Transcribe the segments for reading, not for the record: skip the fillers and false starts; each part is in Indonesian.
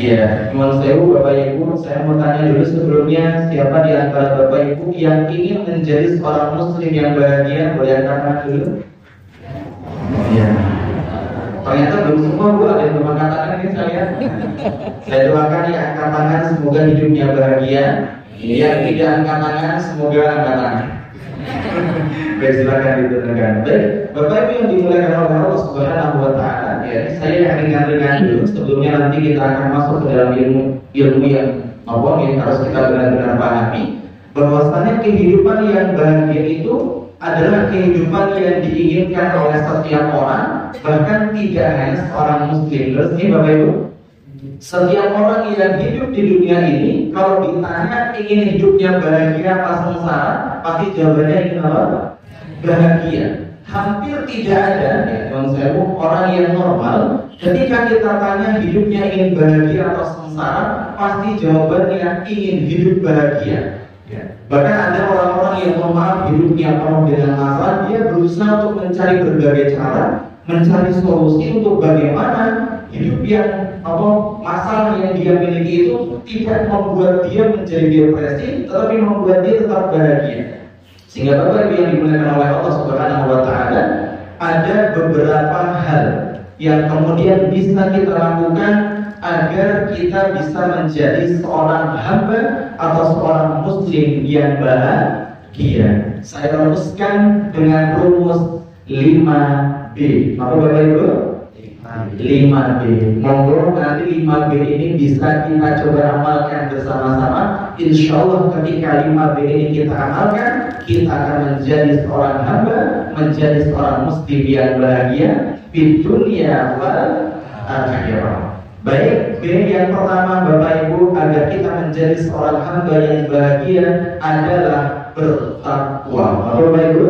Iya, Nyuwun sewu Bapak Ibu, saya mau tanya dulu sebelumnya, siapa di antara Bapak Ibu yang ingin menjadi seorang muslim yang bahagia? Boleh angkat tangan dulu? Iya. Ternyata belum semua Bu, ada yang belum angkat tangan ini saya lihat. Saya doakan yang angkat tangan semoga hidupnya bahagia. Yang tidak angkat tangan semoga angkat tangan. Baik, silakan ditentukan. Baik, Bapak Ibu yang dimuliakan oleh Allah Subhanahu wa Ta'ala, ya, saya ringan-ringan dulu sebelumnya nanti kita akan masuk ke dalam ilmu yang harus kita benar-benar pahami bahwasanya kehidupan yang bahagia itu adalah kehidupan yang diinginkan oleh setiap orang, bahkan tidak hanya seorang muslim. Terus ini Bapak Ibu, setiap orang yang hidup di dunia ini kalau ditanya ingin hidupnya bahagia apa sengsara, pasti jawabannya ingin apa? Bahagia. Hampir tidak ada orang yang normal ketika kita tanya hidupnya ingin bahagia atau sengsara, pasti jawabannya ingin hidup bahagia. Bahkan ada orang-orang yang hidupnya penuh dengan masalah, dia berusaha untuk mencari berbagai cara, mencari solusi untuk bagaimana hidup yang masalah yang dia miliki itu tidak membuat dia menjadi depresi, tetapi membuat dia tetap bahagia. Sehingga Bapak Ibu yang dimuliakan oleh Allah Subhanahu wa Ta'ala, ada beberapa hal yang kemudian bisa kita lakukan agar kita bisa menjadi seorang hamba atau seorang muslim yang bahagia. Saya rumuskan dengan rumus 5B. Apa Bapak Ibu? 5B. Monggo nanti 5B ini bisa kita coba amalkan bersama-sama. Insya Allah ketika 5B ini kita amalkan, kita akan menjadi seorang hamba, menjadi seorang muslim yang bahagia di dunia wal akhirah. Baik, B yang pertama Bapak Ibu, agar kita menjadi seorang hamba yang bahagia adalah bertakwa. Apa Bapak Ibu?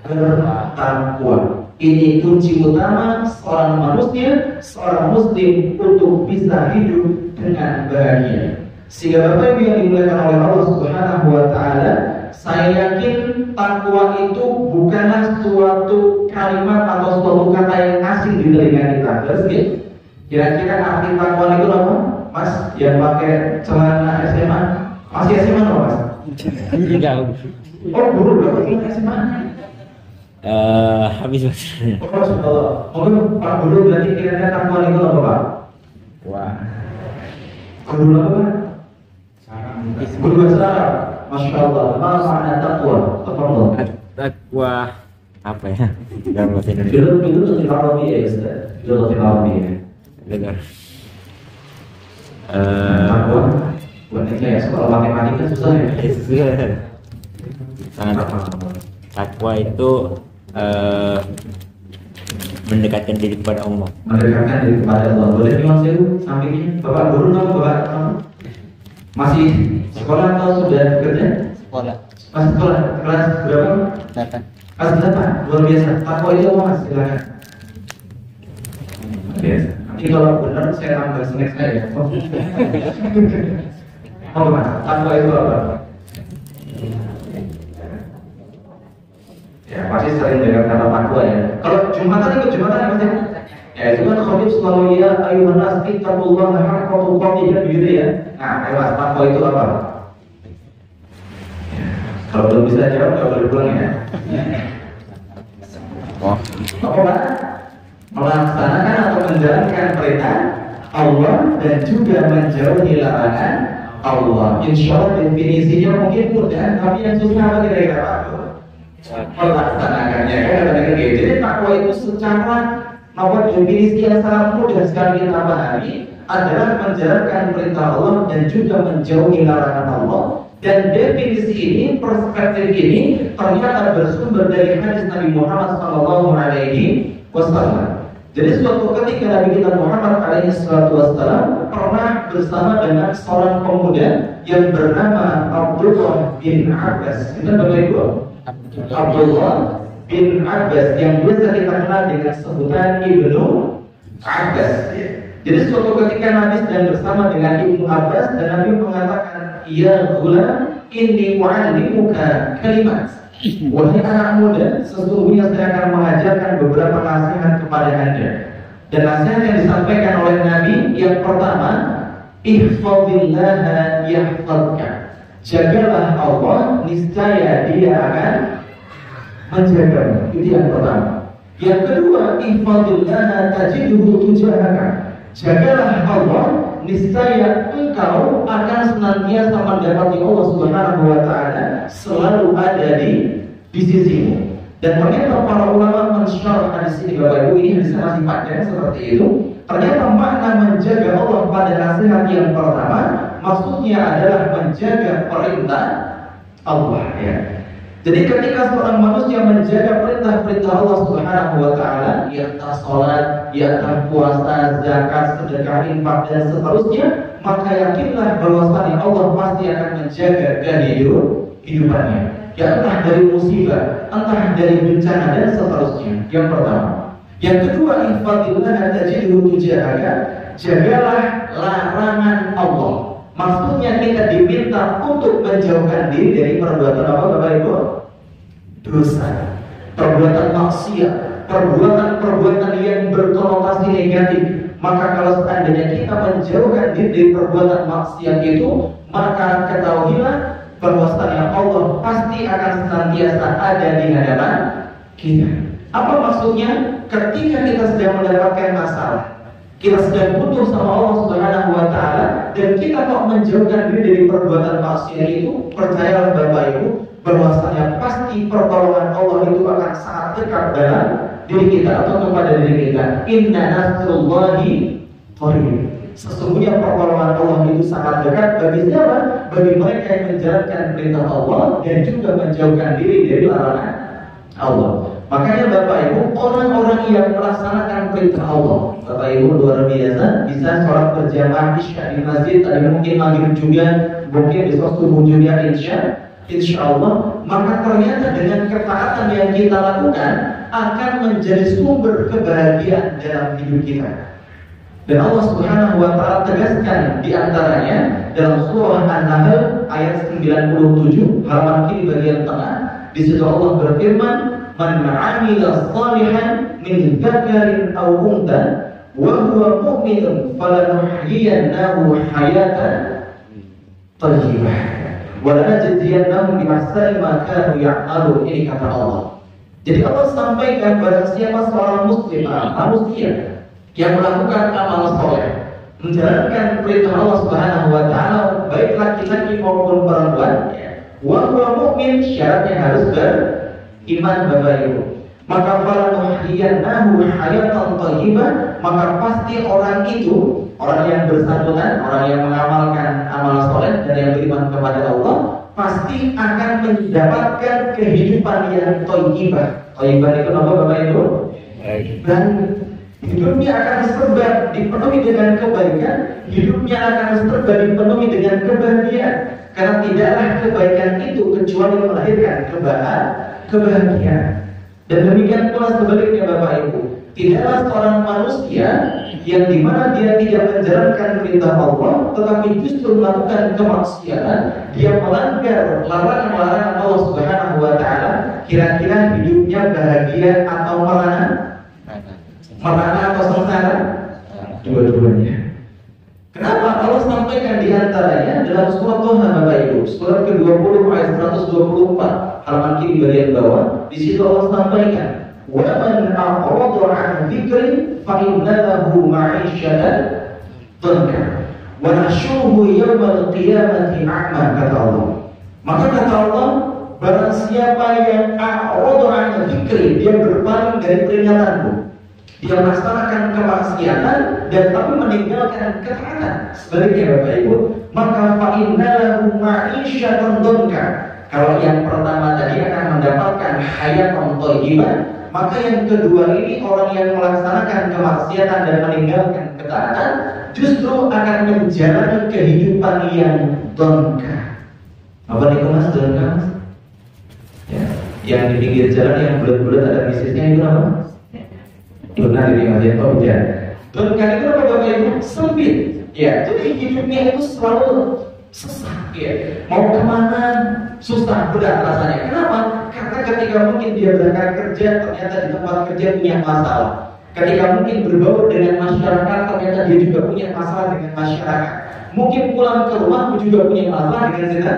Bertakwa. Ini kunci utama seorang manusia, seorang muslim untuk bisa hidup dengan bahagia. Sehingga Bapak Ibu yang dimuliakan oleh Allah Subhanahu wa Ta'ala, saya yakin takwa itu bukanlah suatu kalimat atau suatu kata yang asing di telinga kita. Terus kira-kira arti takwa itu apa? Mas, yang pakai celana SMA, masih SMA loh Mas? Enggak. Oh, dulu berapa SMA? Habis Mas. Mungkin Pak Guru berarti kira-kira takwa itu apa Pak? Wah. Guru apa Pak? Guru bahasa Arab. Masya Allah. Apa makna takwa? Takwa apa ya? Dalam bahasa Indonesia. Dulu Latin Arabia ya Ustaz. Dulu Latin Arabia. Dengar. Takwa. Buatnya ya sekolah matematika susah ya. Sangat. Takwa itu mendekatkan diri kepada Allah. Mendekatkan diri kepada Allah. Boleh bilang saya sampingnya. Bapak Guru nama Bapak? Masih sekolah atau sudah kerja? Sekolah. Masih sekolah. Kelas berapa? 8. Kelas 8. Luar biasa. Takwa itu apa Mas? Silakan. Biasa. Nanti kalau benar saya tambah snack saya. Oh Mas, takwa itu apa? Ya pasti sering dengar kata takwa ya. Kalau Jumatan ikut Jumatan Mas ya? Ya itu kan khatib selalu ya ayuhan nas ittaqullaha haqqa tuqatih begitu ya. Nah, ayo Mas, takwa itu apa? Ya, kalau belum bisa jawab enggak boleh pulang ya. Apa Pak? Melaksanakan atau menjalankan perintah Allah dan juga menjauhi larangan Allah. Insya Allah definisinya mungkin mudah, tapi yang susah apa kira-kira Pak? Melaksanakannya kan kadang-kadang gitu. Jadi takwa itu secara definisi yang sangat mudah sekali kita pahami adalah menjalankan perintah Allah dan juga menjauhi larangan Allah. Dan definisi ini, perspektif ini ternyata bersumber dari hadis Nabi Muhammad SAW. Jadi suatu ketika Nabi kita Muhammad SAW pernah bersama dengan seorang pemuda yang bernama Abdullah bin Abbas. Itu Bapak Ibu? Abdullah bin Abbas yang biasa kita kenal dengan sebutan Ibnu Abbas. Jadi suatu ketika Nabi sedang bersama dengan Ibnu Abbas dan Nabi mengatakan, "Ya ghulam, inni u'allimuka kalimat." Wahai anak muda, sesungguhnya saya akan mengajarkan beberapa nasihat kepada Anda. Dan nasihat yang disampaikan oleh Nabi yang pertama, ihfazillaha yahfazka. Jagalah Allah, niscaya Dia akan menjagamu. Itu yang pertama. Yang kedua, ihfazillaha tajidhu tujahaka. Jagalah Allah, niscaya engkau akan senantiasa mendapati Allah Subhanahu wa taala selalu ada di sisimu. Dan ternyata para ulama mensyarah hadis ini, Bapak Ibu, ini hadisnya masih panjang seperti itu. Ternyata makna menjaga Allah pada nasihat yang pertama, maksudnya adalah menjaga perintah Allah, ya. Jadi ketika seorang manusia menjaga perintah-perintah Allah Subhanahu wa taala, yaitu salat, yaitu puasa, zakat, sedekah, infak dan seterusnya, maka yakinlah bahwasanya Allah pasti akan menjaga kehidupannya. Ya entah dari musibah, entah dari bencana dan seterusnya. Yang pertama. Yang kedua, ihfazillaha tajidhu tujahaka. Jagalah larangan Allah. Maksudnya kita diminta untuk menjauhkan diri dari perbuatan apa, Bapak Ibu? Dosa, perbuatan maksiat, perbuatan yang berkonotasi negatif. Maka kalau seandainya kita menjauhkan diri dari perbuatan maksiat itu, maka ketahuilah bahwasanya Allah pasti akan senantiasa ada di hadapan kita. Apa maksudnya? Ketika kita sedang mendapatkan masalah, kita sedang butuh sama Allah Subhanahu wa taala, dan kita kok menjauhkan diri dari perbuatan maksiat itu, percayalah Bapak Ibu bahwasanya pasti pertolongan Allah itu akan sangat dekat dalam diri kita atau kepada diri kita. Inna nasrullahi qarib. Sesungguhnya pertolongan Allah itu sangat dekat bagi siapa? Bagi mereka yang menjalankan perintah Allah dan juga menjauhkan diri dari larangan Allah. Makanya Bapak Ibu, orang-orang yang melaksanakan perintah Allah, Bapak Ibu luar biasa, bisa sholat berjamaah isya di masjid, tadi mungkin maghrib juga, mungkin besok subuh juga insya Allah, maka ternyata dengan ketaatan yang kita lakukan akan menjadi sumber kebahagiaan dalam hidup kita. Dan Allah Subhanahu wa taala tegaskan di antaranya dalam surah An-Nahl ayat 97 halaman kiri bagian tengah. Di situ Allah berfirman, "Man 'amila shalihan min dzakarin aw untha wa huwa mu'minun falanuhyiyannahu hayatan thayyibah wa lanajziyannahum bi ahsani ma kanu ya'malun." Ini kata Allah. Jadi Allah sampaikan barang siapa seorang muslim, manusia yang melakukan amal soleh, menjalankan perintah Allah Subhanahu wa taala, baik laki-laki maupun perempuan, wa huwa mu'min, syaratnya harus beriman, Bapak Ibu. Maka falanuhyiyannahu hayatan thayyibah, maka pasti orang itu, orang yang bersangkutan, orang yang mengamalkan amal soleh dan yang beriman kepada Allah, pasti akan mendapatkan kehidupan yang thayyibah. Thayyibah itu apa, Bapak Ibu? Dan hidupnya akan serba dipenuhi dengan kebaikan, hidupnya akan serba dipenuhi dengan kebahagiaan. Karena tidaklah kebaikan itu kecuali melahirkan kebahagiaan. Dan demikian pula sebaliknya, Bapak Ibu, tidaklah seorang manusia yang dimana dia tidak menjalankan perintah Allah, tetapi justru melakukan kemaksiatan, dia melanggar larangan-larangan Allah Subhanahu wa taala, kira-kira hidupnya bahagia atau merana atau sengsara? Dua-duanya. Kenapa? Allah sampaikan di antaranya dalam surat Toha, Bapak Ibu, surat ke-20 ayat 124 halaman kiri bagian bawah. Di situ Allah sampaikan, "Wa man a'rada 'an dzikri fa inna lahu ma'isyatan dhanka wa nahsyuruhu yaumal qiyamati a'ma," kata Allah. Maka kata Allah, barang siapa yang a'rada 'an dzikri, dia berpaling dari peringatanku, dia melaksanakan kemaksiatan dan tapi meninggalkan ketaatan, sebaliknya Bapak Ibu, maka fa inna lahu ma'isyatan dhanka. Kalau yang pertama tadi akan mendapatkan hayatan thayyibah, maka yang kedua ini orang yang melaksanakan kemaksiatan dan meninggalkan ketaatan justru akan menjalani kehidupan yang dhanka. Apa itu Mas, dhanka Mas? Ya, yang di pinggir jalan yang bulat-bulat ada bisnisnya itu apa? Benar ini Mas ya, oh ya. Dhanka itu apa, Bapak Ibu? Sempit. Ya, jadi hidupnya itu selalu sesak, ya. Mau kemana susah, berat rasanya. Kenapa? Karena ketika mungkin dia berangkat kerja, ternyata di tempat kerja punya masalah. Ketika mungkin berbaur dengan masyarakat, ternyata dia juga punya masalah dengan masyarakat. Mungkin pulang ke rumah juga punya masalah dengan zina,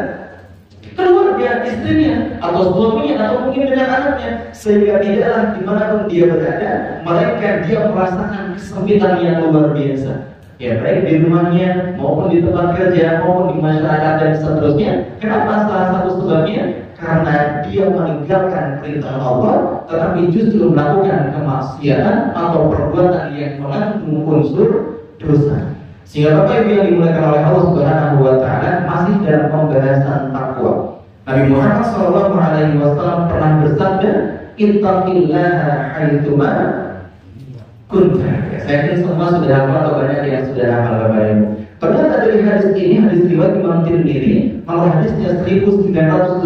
keluarga, istrinya, atau suaminya, atau mungkin dengan anaknya. Sehingga tidaklah dimanapun dia berada, melainkan dia merasakan kesempitan yang luar biasa. Ya, baik di rumahnya, maupun di tempat kerja, maupun di masyarakat dan seterusnya. Kenapa? Salah satu sebabnya karena dia meninggalkan perintah Allah, tetapi justru melakukan kemaksiatan atau perbuatan yang mengandung unsur dosa. Sehingga Bapak Ibu yang dimuliakan oleh Allah Subhanahu wa Ta'ala, masih dalam pembahasan takwa. Nabi Muhammad SAW pernah bersabda, ittaqillaha haitsuma kunta. Saya yakin semua sudah hafal atau banyak yang sudah hafal Bapak Ibu. Ternyata dari hadis ini, hadis riwayat Imam Tirmidzi, nomor hadisnya 1987.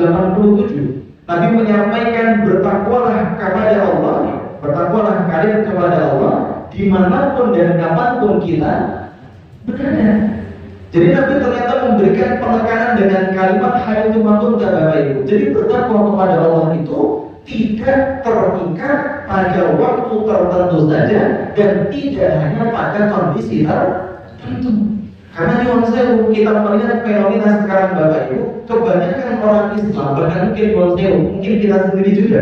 Nabi menyampaikan, bertakwalah kepada Allah, bertakwalah kalian kepada Allah dimanapun dan kapanpun kita berada. Jadi Nabi ternyata memberikan penekanan dengan kalimat haitsuma kunta Bapak Ibu. Jadi bertakwa kepada Allah itu tidak terikat pada waktu tertentu saja dan tidak hanya pada kondisi tertentu. Karena di Wonsewu kita melihat fenomena sekarang Bapak Ibu, kebanyakan orang Islam, bahkan mungkin Wonsewu, mungkin kita sendiri juga,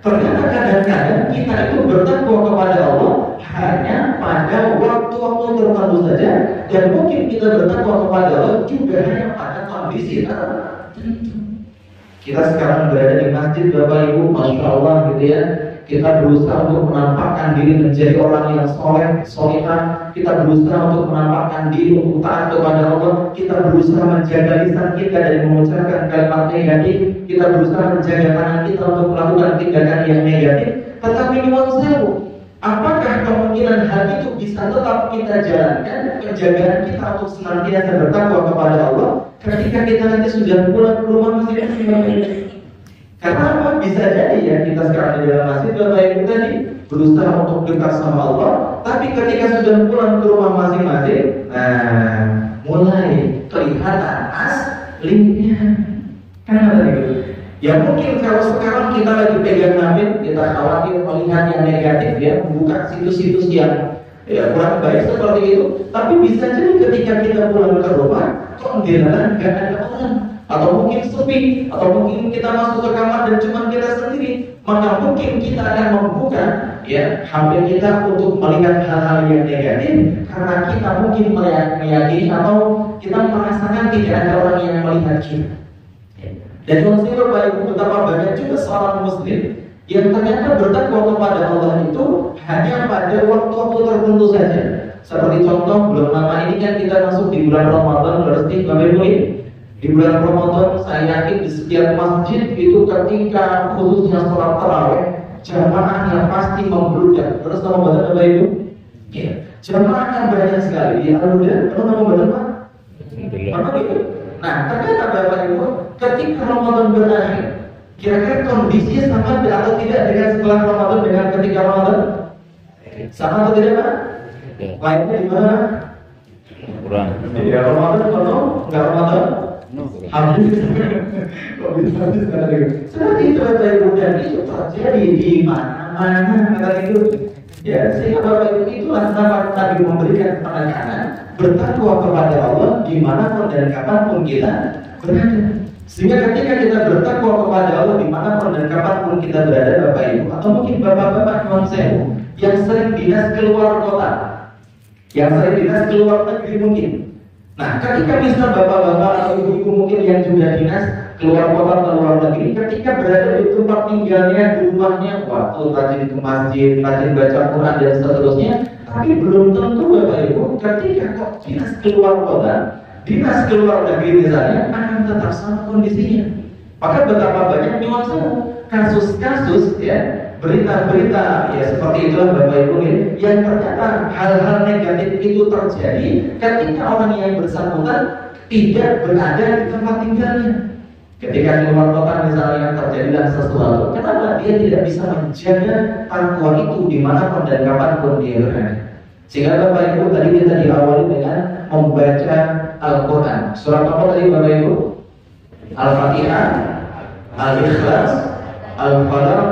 ternyata kadang-kadang kita itu bertakwa kepada Allah hanya pada waktu-waktu tertentu saja, dan mungkin kita bertakwa kepada Allah juga hanya pada kondisi tertentu. Kita sekarang berada di masjid Bapak Ibu, Masya Allah gitu ya. Kita berusaha untuk menampakkan diri menjadi orang yang soleh, solehah. Kita berusaha untuk menampakkan diri untuk taat kepada Allah. Kita berusaha menjaga lisan kita dari mengucapkan kalimat negatif. Kita berusaha menjaga tangan kita untuk melakukan tindakan yang negatif. Tetapi nyuwun sewu, apakah kemungkinan hal itu bisa tetap kita jalankan, penjagaan kita untuk senantiasa bertakwa kepada Allah ketika kita nanti sudah pulang ke rumah masing-masing? Karena apa? Bisa jadi ya kita sekarang di dalam masjid Bapak Ibu tadi berusaha untuk dekat sama Allah, tapi ketika sudah pulang ke rumah masing-masing, mulai kelihatan aslinya. Kan gitu. Ya mungkin kalau sekarang kita lagi pegang namin, kita khawatir melihat yang negatif ya, membuka situs-situs yang kurang baik seperti itu. Tapi bisa jadi ketika kita pulang ke rumah, kok di dalam nggak ada orang, atau mungkin sepi, atau mungkin kita masuk ke kamar dan cuma kita sendiri, maka mungkin kita akan membuka ya HP kita untuk melihat hal-hal yang negatif, karena kita mungkin meyakini atau kita merasakan tidak ada orang yang melihat kita. Dan maksudnya Bapak Ibu, betapa banyak juga seorang muslim yang ternyata bertakwa kepada Allah itu hanya pada waktu-waktu tertentu saja. Seperti contoh, belum lama ini kan kita masuk di bulan Ramadan, berarti Bapak Ibu ini di bulan Ramadan, saya yakin di setiap masjid itu ketika khususnya sholat tarawih, jamaahnya pasti membludak. Terus nama badan Bapak Ibu? Ya, jamaahnya banyak sekali. Ya, kalau nama badan Pak? Apa itu? Nah, ternyata Bapak Ibu, ketika Ramadan berakhir, kira-kira kondisinya sama atau tidak dengan setelah Ramadan dengan ketika Ramadan? Sama atau tidak Pak? Lainnya di mana? Kurang. Ya, Ramadan penuh, nggak Ramadan? Habis. Kok bisa karena gitu. Seperti itu Bapak Ibu, dan itu terjadi di mana-mana kata itu. Ya, sehingga Bapak Ibu itulah kenapa Nabi memberikan penekanan bertakwa kepada Allah dimanapun dan kapanpun kita berada. Sehingga ketika kita bertakwa kepada Allah dimanapun dan kapanpun kita berada Bapak Ibu, atau mungkin bapak-bapak non-sewu yang sering dinas keluar kota, yang sering dinas keluar negeri mungkin. Nah, ketika misal bapak-bapak atau ibu-ibu mungkin yang juga dinas keluar kota atau luar negeri, ketika berada di tempat tinggalnya, di rumahnya, waktu rajin ke masjid, rajin baca Quran dan seterusnya, tapi belum tentu Bapak Ibu ketika kok dinas keluar kota, dinas keluar negeri misalnya, akan tetap sama kondisinya. Maka betapa banyak nuansa kasus-kasus ya, berita-berita ya seperti itulah Bapak Ibu yang ternyata hal-hal negatif itu terjadi ketika orang yang bersangkutan tidak berada di tempat tinggalnya. Ketika keluar kota misalnya terjadilah sesuatu, kenapa dia tidak bisa menjaga takwa itu dimanapun dan kapanpun dia berada. Sehingga Bapak Ibu tadi kita diawali dengan membaca Al-Quran. Surat apa tadi Bapak Ibu? Al-Fatihah, Al-Ikhlas, Al-Falaq,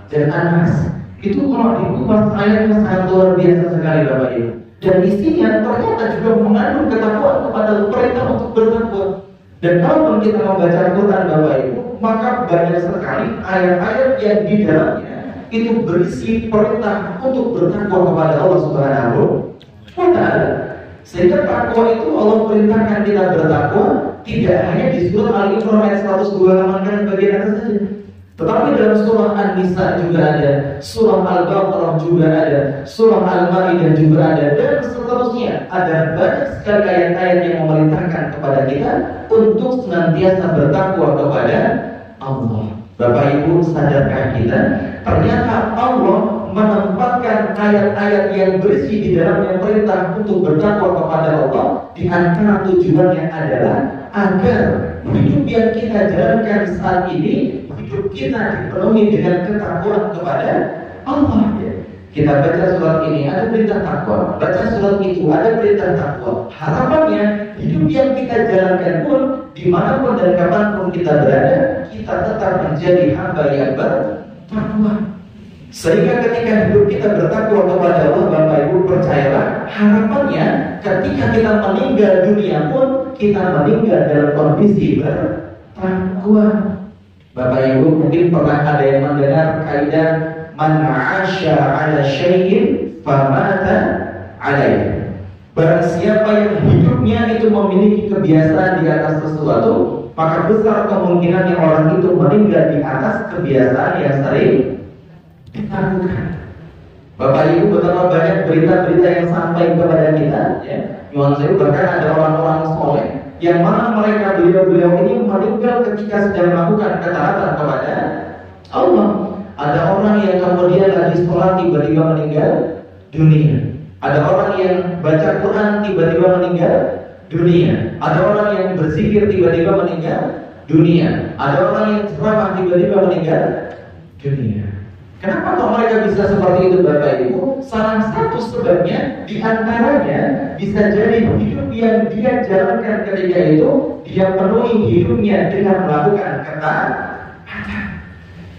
dan An-Nas. Itu kalau dikupas ayatnya sangat luar biasa sekali Bapak Ibu. Dan isinya ternyata juga mengandung ketakwaan kepada perintah untuk bertakwa. Dan kalau kita membaca Al-Quran Bapak Ibu, maka banyak sekali ayat-ayat yang di dalamnya itu berisi perintah untuk bertakwa kepada Allah Subhanahu wa Ta'ala. Sehingga takwa itu Allah perintahkan kita bertakwa tidak hanya di surat Al-Imran ayat 102 halaman bagian atas saja, tetapi dalam surah An-Nisa juga ada, surah Al-Baqarah juga ada, surah Al-Maidah juga ada, dan seterusnya. Ada banyak sekali ayat-ayat yang memerintahkan kepada kita untuk senantiasa bertakwa kepada Allah. Bapak Ibu, sadarkah kita? Ternyata Allah menempatkan ayat-ayat yang berisi di dalamnya perintah untuk bertakwa kepada Allah. Di antara tujuannya adalah agar hidup yang kita jalankan saat ini, hidup kita dipenuhi dengan ketakwaan kepada Allah. Kita baca surat ini ada perintah takwa, baca surat itu ada perintah takwa. Harapannya hidup yang kita jalankan pun dimanapun dan kapanpun kita berada, kita tetap menjadi hamba yang bertakwa. Sehingga ketika hidup kita bertakwa kepada Allah, Bapak Ibu percayalah, harapannya ketika kita meninggal dunia pun kita meninggal dalam kondisi bertakwa. Bapak Ibu mungkin pernah ada yang mendengar kaidah man 'asya 'ala syai'in famata 'alaihi. Barang siapa yang hidupnya itu memiliki kebiasaan di atas sesuatu, maka besar kemungkinan yang orang itu meninggal di atas kebiasaan yang sering dilakukan. Bapak Ibu, betapa banyak berita-berita yang sampai kepada kita, ya. Nyuwun sewu, bahkan ada orang-orang soleh yang mana mereka beliau-beliau ini meninggal ketika sedang melakukan ketaatan kepada Allah. Ada orang yang kemudian lagi sholat tiba-tiba meninggal dunia. Ada orang yang baca Quran tiba-tiba meninggal dunia. Ada orang yang berzikir tiba-tiba meninggal dunia. Ada orang yang ceramah tiba-tiba meninggal dunia. Kenapa kok mereka bisa seperti itu Bapak Ibu? Salah satu sebabnya diantaranya bisa jadi hidup yang dia jalankan ketika itu, dia penuhi hidupnya dengan melakukan ketaatan.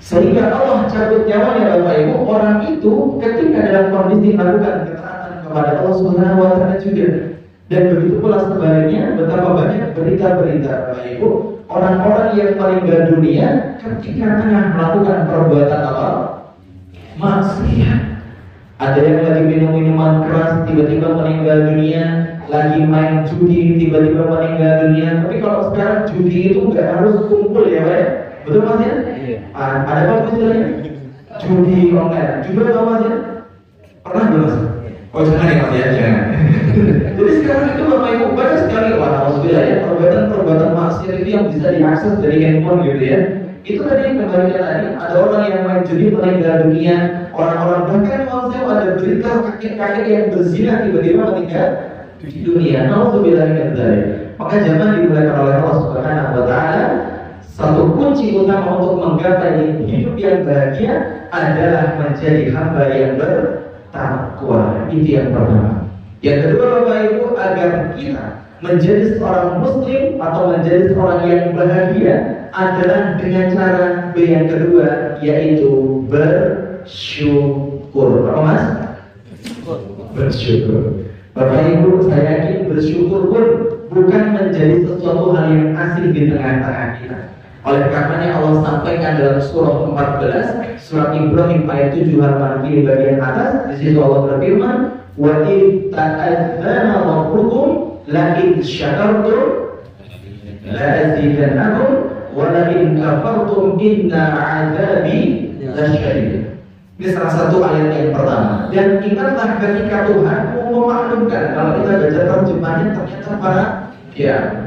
Sehingga Allah cabut nyawanya Bapak Ibu, orang itu ketika dalam kondisi melakukan ketaatan kepada Allah Subhanahu wa Ta'ala juga. Dan begitu pula sebaliknya, betapa banyak berita-berita Bapak Ibu, orang-orang yang meninggal dunia ketika tengah melakukan perbuatan apa? Maksiat. Ada yang lagi minum minuman keras tiba-tiba meninggal dunia, lagi main judi tiba-tiba meninggal dunia. Tapi kalau sekarang judi itu nggak harus kumpul ya Pak, betul Mas ya? Ada apa istilahnya? Judi online. Juga tahu Mas ya? Pernah belum Mas? Oh jangan ya Mas ya, jangan. Jadi sekarang itu Bapak Ibu banyak sekali alhamdulillah ya perbuatan maksiat itu yang bisa diakses dari handphone gitu ya. Itu tadi yang kembali tadi, ada orang yang main judi meninggal dunia, orang-orang bahkan saya ada berita kakek-kakek yang berzina tiba-tiba meninggal di dunia. Alhamdulillah min dzalik. Maka jangan dimuliakan oleh Allah Subhanahu wa Ta'ala. Satu kunci utama untuk menggapai hidup yang bahagia adalah menjadi hamba yang bertakwa. Itu yang pertama. Yang kedua Bapak Ibu, agar kita menjadi seorang muslim atau menjadi seorang yang bahagia adalah dengan cara yang kedua, yaitu bersyukur. Apa Mas? Bersyukur. Bapak Ibu, saya yakin bersyukur pun bukan menjadi sesuatu hal yang asing di tengah-tengah kita. Oleh karenanya Allah sampaikan dalam surah 14, surah Ibrahim ayat 7 halaman kiri bagian atas. Di situ Allah berfirman, wa in ta'adzana rabbukum la in syakartum la azidannakum wa la in kafartum inna 'adzabi lasyadid. Ini salah satu ayat yang pertama. Dan ingatlah ketika Tuhan memaklumkan, kalau kita baca terjemahannya ternyata para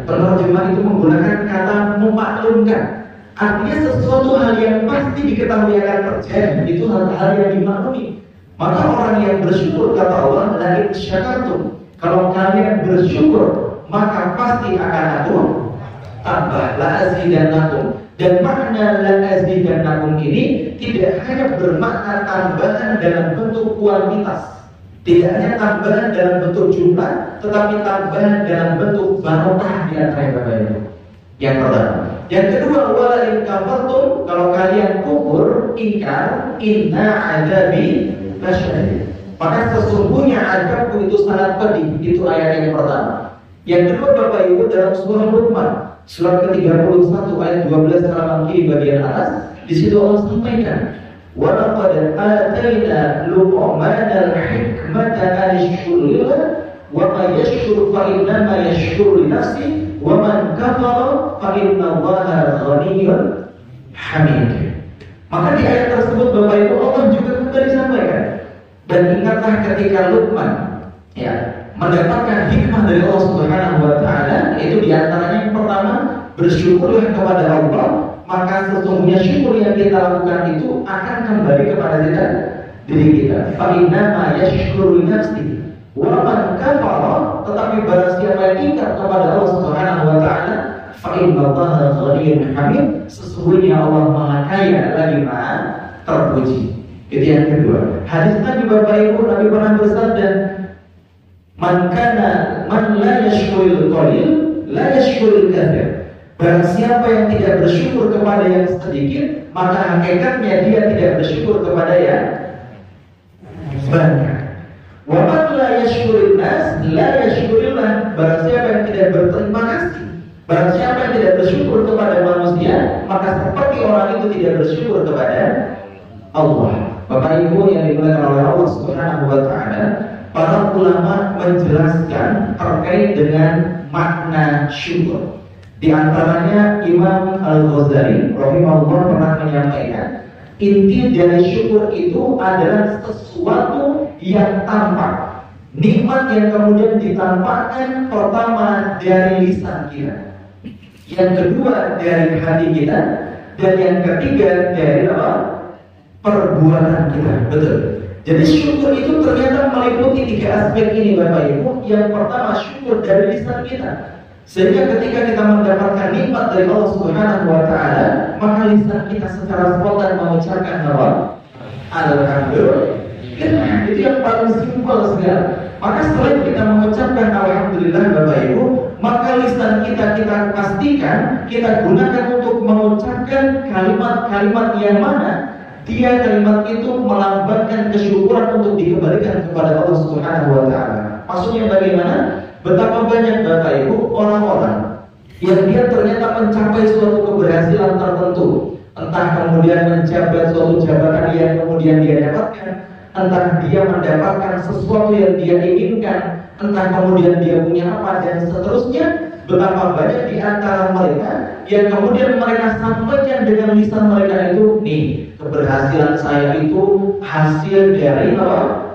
penerjemah itu menggunakan kata memaklumkan. Artinya sesuatu hal yang pasti diketahui akan terjadi, itu hal-hal yang dimaklumi. Maka orang yang bersyukur, kata Allah, la in syakartum, kalau kalian bersyukur maka pasti akan aku tambah, la azidannakum. Dan makna la azidannakum ini tidak hanya bermakna tambahan dalam bentuk kuantitas, tidak hanya tambahan dalam bentuk jumlah, tetapi tambahan dalam bentuk barokah di antara Bapak Ibu. Yang pertama, Yang kedua, wala in kafartum, kalau kalian kufur, ingkar, inna adzabi lasyadid. Maka sesungguhnya azabku itu sangat pedih. Itu ayat yang pertama. Yang kedua, Bapak Ibu, dalam surah Luqman, surat ke-31 ayat 12 halaman kiri bagian atas, di situ Allah sampaikan, wa laqad atayna luqmanal hikmata an yashkur wa may yashkur fa innama yashkuru li nafsi wa man kafara fa inna Allaha ghaniyyun hamid. Maka di ayat tersebut Bapak Ibu, Allah juga kembali sampaikan, dan ingatlah ketika Luqman mendapatkan hikmah dari Allah Subhanahu wa taala, itu diantaranya yang pertama, bersyukurlah kepada Allah, maka sesungguhnya syukur yang kita lakukan itu akan kembali kepada diri kita. Fa inna ma yashkuru li nafsihi wa man kafara, tetapi barang siapa yang ingkar kepada Allah Subhanahu wa taala, fa inna Allaha ghaniyyun hamid, sesungguhnya Allah Maha Kaya lagi Maha terpuji. Itu yang kedua. Hadis Nabi Bapak Ibu, Nabi pernah bersabda, man la yashkurul qalil la yashkurul katsir. Barang siapa yang tidak bersyukur kepada yang sedikit, maka hakikatnya dia tidak bersyukur kepada yang banyak. Wa man la yashkurun nas la yashkurillah. Barang siapa yang tidak berterima kasih, barang siapa yang tidak bersyukur kepada manusia, maka seperti orang itu tidak bersyukur kepada Allah. Bapak Ibu yang dimuliakan oleh Allah Subhanahu wa taala, para ulama menjelaskan terkait dengan makna syukur. Di antaranya Imam Al-Ghazali rahimahullah pernah menyampaikan, inti dari syukur itu adalah sesuatu yang tampak, nikmat yang kemudian ditampakkan pertama dari lisan kita, yang kedua dari hati kita, dan yang ketiga dari perbuatan kita. Betul. Jadi syukur itu ternyata meliputi tiga aspek ini Bapak Ibu. Yang pertama, syukur dari lisan kita, sehingga ketika kita mendapatkan nikmat dari Allah Subhanahu wa taala, maka lisan kita secara spontan mengucapkan apa? Alhamdulillah. Itu yang paling simpel sekali. Maka setelah kita mengucapkan alhamdulillah Bapak Ibu, maka lisan kita pastikan kita gunakan untuk mengucapkan kalimat-kalimat yang mana dia kalimat itu melambangkan kesyukuran untuk dikembalikan kepada Allah Subhanahu wa taala. Maksudnya bagaimana? Betapa banyak Bapak Ibu orang-orang yang dia ternyata mencapai suatu keberhasilan tertentu, entah kemudian menjabat suatu jabatan yang kemudian dia dapatkan, entah dia mendapatkan sesuatu yang dia inginkan, entah kemudian dia punya apa dan seterusnya. Betapa banyak di antara mereka yang kemudian mereka sampaikan dengan lisan mereka itu, nih, keberhasilan saya itu hasil dari apa?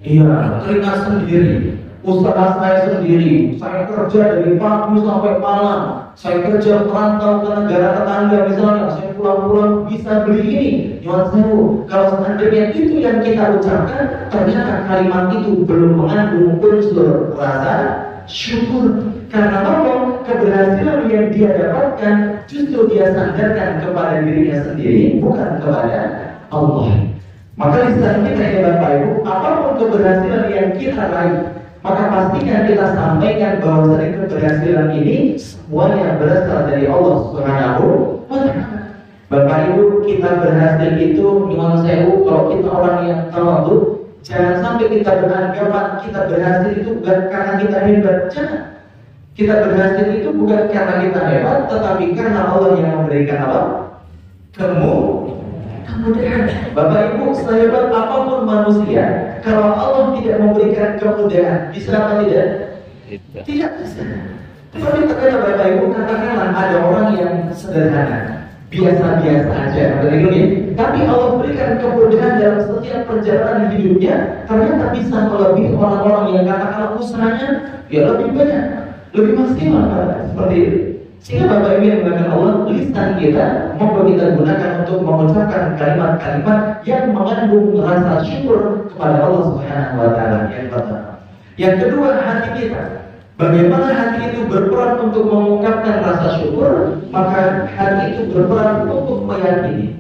Iya, keringat sendiri, usaha saya sendiri, saya kerja dari pagi sampai malam, saya kerja merantau ke negara tetangga misalnya, saya pulang-pulang bisa beli ini, nyuwun sewu. Kalau seandainya itu yang kita ucapkan, ternyata kalimat itu belum mengandung unsur rasa syukur. Karena apa? Keberhasilan yang dia dapatkan justru dia sandarkan kepada dirinya sendiri, bukan kepada Allah. Maka lisan kita ya Bapak Ibu, apapun keberhasilan yang kita raih, maka pastikan kita sampaikan bahwa dari keberhasilan ini semuanya berasal dari Allah Subhanahu wa taala. Bapak Ibu, kita berhasil itu nyuwun sewu, kalau kita orang yang tawadhu, jangan sampai kita beranggapan kita berhasil itu bukan karena kita hebat. Jangan. Kita berhasil itu bukan karena kita hebat, tetapi karena Allah yang memberikan apa? Kemudahan. Bapak Ibu, sehebat apapun manusia, kalau Allah tidak memberikan kemudahan, bisa apa tidak? Tidak bisa. Tapi terkadang Bapak Ibu, katakanlah ada orang yang sederhana, biasa-biasa aja, tapi Allah berikan kemudahan dalam setiap perjalanan hidupnya, ternyata bisa melebihi orang-orang yang katakanlah usahanya ya lebih banyak, lebih maksimal seperti itu. Sehingga Bapak Ibu yang menggunakan Allah, lisan kita mau kita gunakan untuk mengucapkan kalimat-kalimat yang mengandung rasa syukur kepada Allah Subhanahu wa taala. Yang pertama. Yang kedua, hati kita. Bagaimana hati itu berperan untuk mengungkapkan rasa syukur? Maka hati itu berperan untuk meyakini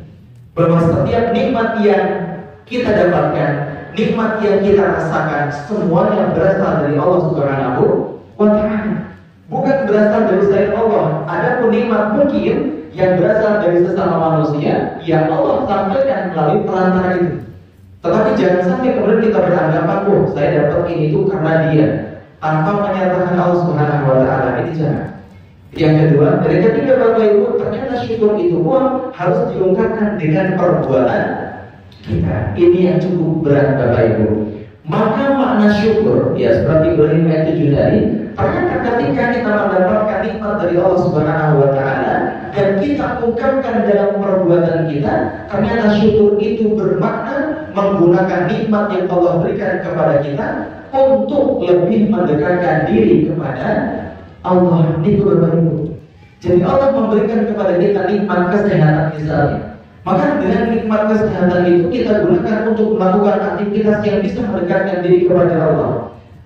bahwa setiap nikmat yang kita dapatkan, nikmat yang kita rasakan, semuanya berasal dari Allah Subhanahu wa ta'ala, bukan berasal dari selain Allah. Adapun nikmat nikmat mungkin yang berasal dari sesama manusia, ya Allah sampaikan melalui perantara itu. Tetapi jangan sampai kemudian kita beranggapan, oh saya dapat ini itu karena dia, tanpa menyatakan Allah Subhanahu wa Ta'ala. Ini jangan. Yang kedua, dari ketiga Bapak Ibu, ternyata syukur itu pun harus diungkapkan dengan perbuatan kita. Ini yang cukup berat Bapak Ibu. Maka makna syukur, ya seperti Ibrahim ayat 7 tadi, ternyata ketika kita mendapatkan nikmat dari Allah Subhanahu wa Ta'ala dan kita ungkapkan dalam perbuatan kita, ternyata syukur itu bermakna menggunakan nikmat yang Allah berikan kepada kita untuk lebih mendekatkan diri kepada Allah. Itu Bapak Ibu. Jadi Allah memberikan kepada kita nikmat kesehatan misalnya. Maka dengan nikmat kesehatan itu kita gunakan untuk melakukan aktivitas yang bisa mendekatkan diri kepada Allah.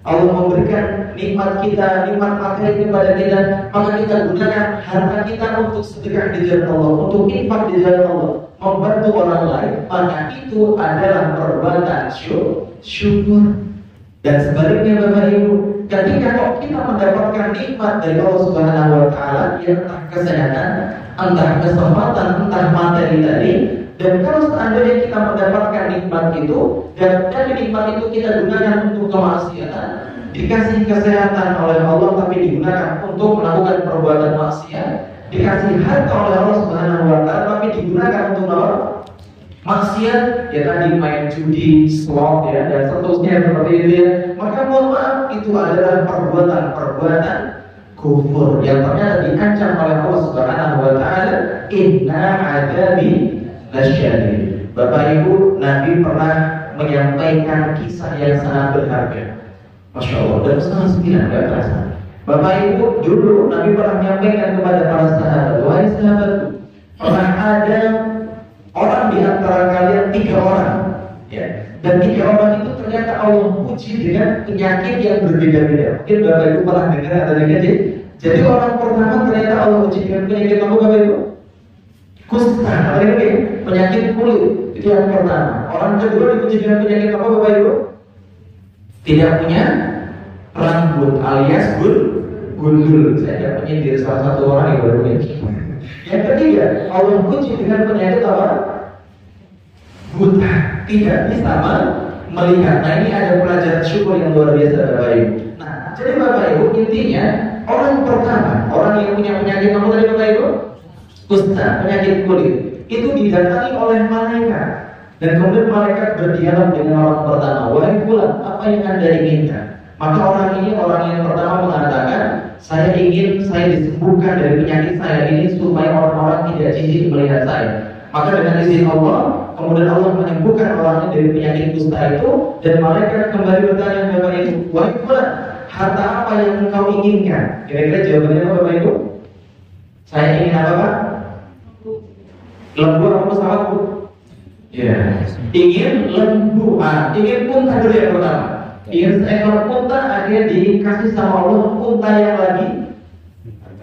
Allah memberikan nikmat kita, nikmat materi kepada kita, maka kita gunakan harta kita untuk sedekah di jalan Allah, untuk infak di jalan Allah, membantu orang lain. Maka itu adalah perbuatan syukur. Dan sebaliknya Bapak Ibu, ketika kita mendapatkan nikmat dari Allah Subhanahu wa Ta'ala, entah kesehatan, entah kesempatan, entah materi tadi, dan kalau seandainya kita mendapatkan nikmat itu dan dari nikmat itu kita gunakan untuk kemaksiatan, dikasih kesehatan oleh Allah tapi digunakan untuk melakukan perbuatan maksiat, dikasih harta oleh Allah Subhanahu wa Ta'ala tapi digunakan untuk melakukan maksiat, ya tadi main judi, slot, ya dan seterusnya seperti itu ya. Maka mohon maaf, itu adalah perbuatan kufur yang ternyata diancam oleh Allah Subhanahu wa Ta'ala. Inna adabi lasyadid. Bapak Ibu, Nabi pernah menyampaikan kisah yang sangat berharga. Masya Allah, dan setengah 9 gak terasa. Bapak Ibu, dulu Nabi pernah menyampaikan kepada para sahabat, wahai sahabatku, pernah ada orang di antara kalian 3 orang, ya. Dan 3 orang itu ternyata Allah puji dengan penyakit yang berbeda-beda. Mungkin Bapak Ibu pernah dengar atau dengar. Jadi orang pertama ternyata Allah puji dengan penyakit apa Bapak Ibu? Kusta, penyakit kulit. Itu yang pertama. Orang kedua dipuji dengan penyakit apa Bapak Ibu? Tidak punya rambut alias gundul. Saya punya diri salah satu orang yang baru ini. Yang ketiga, Allah puji dengan penyakit apa? Buta, tidak bisa melihat. Nah ini ada pelajaran syukur yang luar biasa Bapak Ibu. Nah, jadi Bapak Ibu intinya orang pertama, orang yang punya penyakit apa tadi Bapak Ibu? Kusta, penyakit kulit. Itu didatangi oleh malaikat. Dan kemudian malaikat berdialog dengan orang pertama. Wahai fulan, apa yang Anda inginkan? Maka orang yang pertama mengatakan, saya ingin saya disembuhkan dari penyakit saya ini supaya orang-orang tidak jijik melihat saya. Maka dengan izin Allah, kemudian Allah menyembuhkan orangnya dari penyakit kusta itu. Dan malaikat kembali bertanya kepada itu, wahai fulan, harta apa yang engkau inginkan? Kira-kira jawabannya apa Bapak Ibu? Saya ingin apa Pak? Lembu atau pesawat Bu? Ya, ingin lembu, ingin unta dulu yang pertama. Ingin seekor unta, akhirnya dikasih sama Allah unta yang lagi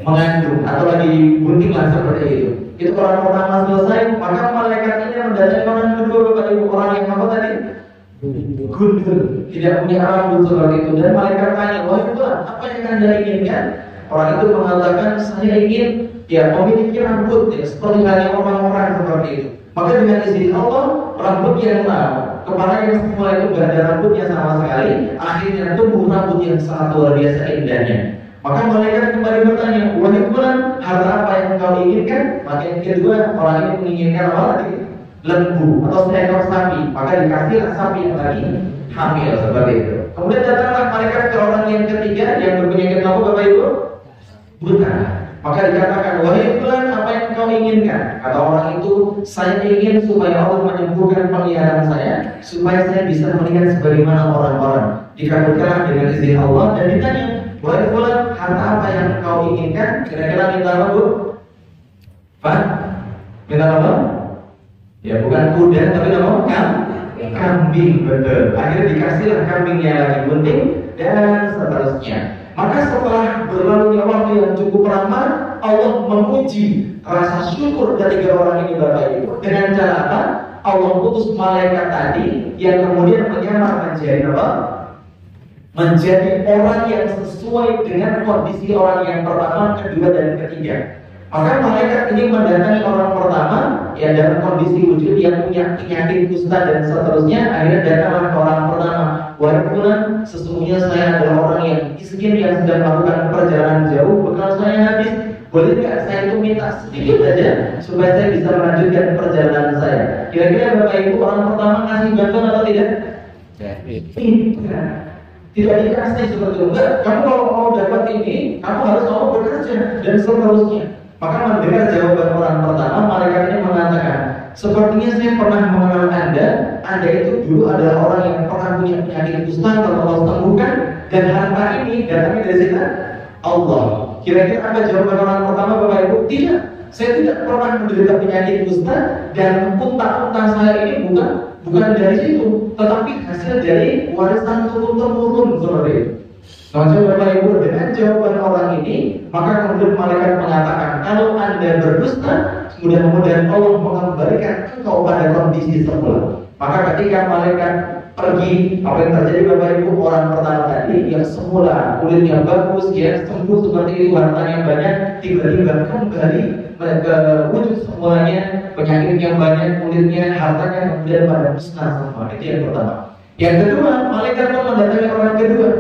mengandung atau lagi bunting lah seperti itu. Itu orang pertama selesai, maka malaikat ini mendatangi orang kedua Bapak Ibu, orang yang apa tadi? Gundul, tidak punya rambut seperti itu. Dan malaikat tanya, wahai Tuhan, apa yang Anda inginkan? Orang itu mengatakan, saya ingin memiliki rambut seperti halnya orang-orang seperti itu. Maka dengan izin Allah, rambut yang kepala yang semula itu tidak ada rambutnya sama sekali, akhirnya tumbuh rambut yang sangat luar biasa indahnya. Maka malaikat kembali bertanya, wahai fulan, harta apa yang engkau inginkan? Maka yang kedua, orang ini menginginkan apa lagi? Lembu atau seekor sapi. Maka dikasih sapi yang lagi hamil seperti itu. Kemudian datanglah malaikat ke orang yang ketiga yang berpenyakit apa Bapak Ibu? Buta. Maka dikatakan, wahai fulan, apa yang engkau inginkan? Kata orang itu, saya ingin supaya Allah menyembuhkan penglihatan saya, supaya saya bisa melihat sebagaimana orang-orang. Dikabulkan dengan izin Allah dan ditanya, wahai fulan, harta apa yang engkau inginkan? Kira-kira minta apa Bu? Pak? Minta apa? Ya bukan kuda, tapi apa? Kambing, betul. Akhirnya dikasihlah kambingnya lagi bunting dan seterusnya. Maka setelah berlalunya waktu yang cukup lama, Allah memuji rasa syukur dari 3 orang ini Bapak Ibu. Dengan cara apa? Allah putus malaikat tadi yang kemudian menyamar menjadi apa? Menjadi orang yang sesuai dengan kondisi orang yang pertama, kedua, dan ketiga. Maka malaikat ini mendatangi orang pertama yang dalam kondisi wujud yang punya penyakit kusta dan seterusnya. Akhirnya datanglah ke orang pertama, wahai fulan, sesungguhnya saya adalah orang yang miskin yang sedang melakukan perjalanan jauh, bekal saya habis. Boleh nggak saya itu minta sedikit saja supaya saya bisa melanjutkan perjalanan saya? Kira-kira Bapak Ibu orang pertama ngasih bantuan atau tidak? Tidak. Tidak dikasih seperti itu. Enggak, kamu kalau mau dapat ini, kamu harus mau bekerja dan seterusnya. Maka mendengar jawaban orang pertama, malaikat ini mengatakan, sepertinya saya pernah mengenal Anda itu dulu adalah orang yang pernah punya penyakit kusta, kalau Allah sembuhkan, dan harta ini datangnya dari situ Allah. Kira-kira apa jawaban orang pertama, Bapak Ibu? Tidak, saya tidak pernah menderita penyakit kusta, dan unta-unta saya ini bukan dari situ, tetapi hasil dari warisan turun-temurun seperti itu. Maka Bapak Ibu, dengan jawaban orang ini, maka kemudian malaikat mengatakan, kalau Anda berdusta, mudah-mudahan Allah mengembalikan engkau pada kondisi semula. Maka ketika malaikat pergi, apa yang terjadi Bapak Ibu? Orang pertama tadi yang semula kulitnya bagus, dia sembuh seperti itu, hartanya banyak, tiba-tiba kembali ke wujud semuanya, penyakitnya banyak, kulitnya, hartanya kemudian pada musnah semua. Itu yang pertama. Yang kedua, malaikat pun mendatangi orang kedua.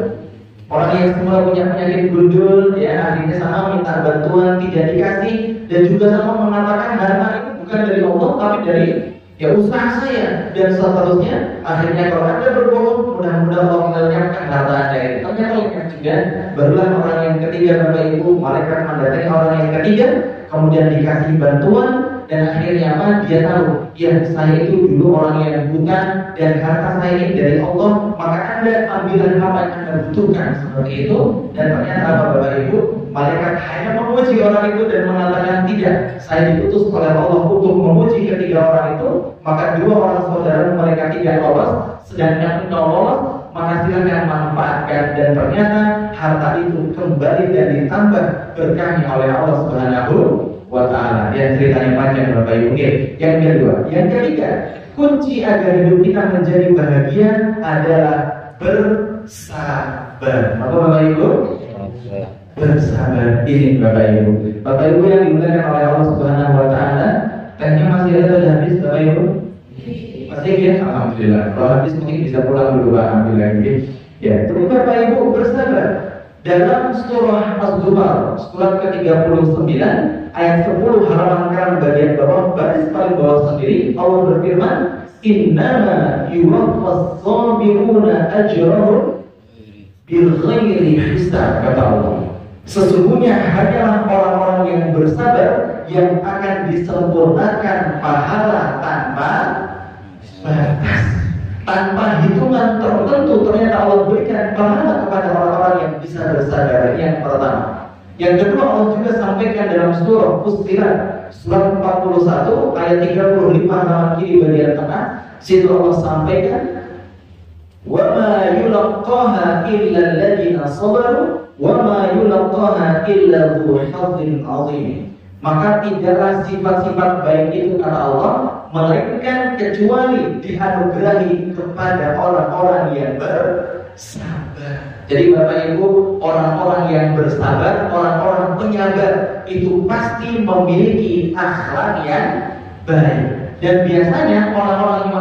Orang yang semula punya penyakit gundul, ya akhirnya sama minta bantuan, tidak dikasih, dan juga sama mengatakan harta itu bukan dari Allah, tapi dari ya usaha saya dan seterusnya. Akhirnya kalau Anda berbohong, mudah-mudahan Allah melenyapkan harta Anda ini. Ternyata lenyap juga. Barulah orang yang ketiga, Bapak Ibu, malaikat mendatangi orang yang ketiga, kemudian dikasih bantuan. Dan akhirnya apa? Dia tahu, ya saya itu dulu orang yang buta dan harta saya ini dari Allah, maka Anda ambillah apa yang Anda butuhkan seperti itu. Dan ternyata apa Bapak Ibu? Malaikat hanya memuji orang itu dan mengatakan tidak, saya diutus oleh Allah untuk memuji ketiga orang itu. Maka dua orang saudara mereka tidak lolos, sedangkan engkau lolos, maka silakan manfaatkan. Dan ternyata harta itu kembali dan ditambah berkahnya oleh Allah Subhanahu wa ta'ala. Yang ceritanya panjang Bapak Ibu. Yang kedua, yang ketiga, kunci agar hidup kita menjadi bahagia adalah bersabar. Apa Bapak Ibu? Bersabar. Ini Bapak Ibu. Bapak Ibu yang dimuliakan oleh Allah Subhanahu wa ta'ala, tehnya masih ada atau habis Bapak Ibu? Masih ya? Alhamdulillah. Kalau habis mungkin bisa pulang dulu Pak, ambil lagi. Ya, terus Bapak Ibu bersabar. Dalam surah Az-Zumar, surat ke-39 ayat 10 halaman kanan bagian bawah, baris paling bawah sendiri, Allah berfirman, innama yuwaffas sabiruna ajrahum bighairi hisab, kata Allah. Sesungguhnya hanyalah orang-orang yang bersabar yang akan disempurnakan pahala tanpa batas, tanpa hitungan tertentu. Ternyata Allah berikan pahala kepada orang-orang yang bisa bersabar. Yang pertama. Yang kedua, Allah juga sampaikan dalam surah Fussilat, surat 41 ayat 35 halaman kiri bagian tengah. Situ Allah sampaikan, wa ma yulaqqaha illa alladziina sabaru wa ma yulaqqaha illa dzu hazzin 'azim. Maka tidaklah sifat-sifat baik itu, kata Allah, melainkan kecuali dianugerahi kepada orang-orang yang bersabar. Jadi Bapak Ibu, orang-orang yang bersabar, orang-orang penyabar itu pasti memiliki akhlak yang baik. Dan biasanya orang-orang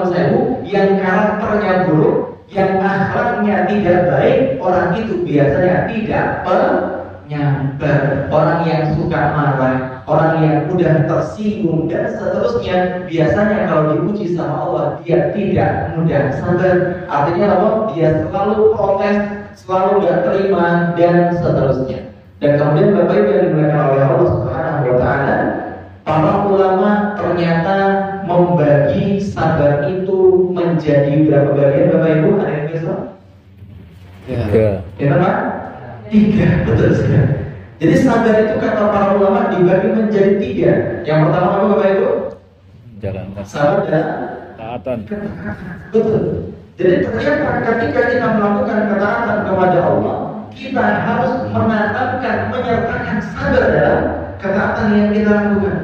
yang karakternya buruk, yang akhlaknya tidak baik, orang itu biasanya tidak penyabar. Orang yang suka marah, orang yang mudah tersinggung dan seterusnya, biasanya kalau dipuji sama Allah dia tidak mudah sabar. Artinya apa? Dia selalu protes, selalu gak terima dan seterusnya. Dan kemudian Bapak Ibu yang dimuliakan oleh Allah Subhanahu wa ta'ala, para ulama ternyata membagi sabar itu menjadi berapa bagian Bapak Ibu? Ada yang bisa? Ya Pak? 3, betul sekali. Jadi sabar itu kata para ulama dibagi menjadi 3. Yang pertama apa Bapak Ibu? Jalankan Sabar dan taatan. Betul. Jadi ternyata ketika kita melakukan ketaatan kepada Allah, kita harus menetapkan, menyertakan sabar dalam ketaatan yang kita lakukan.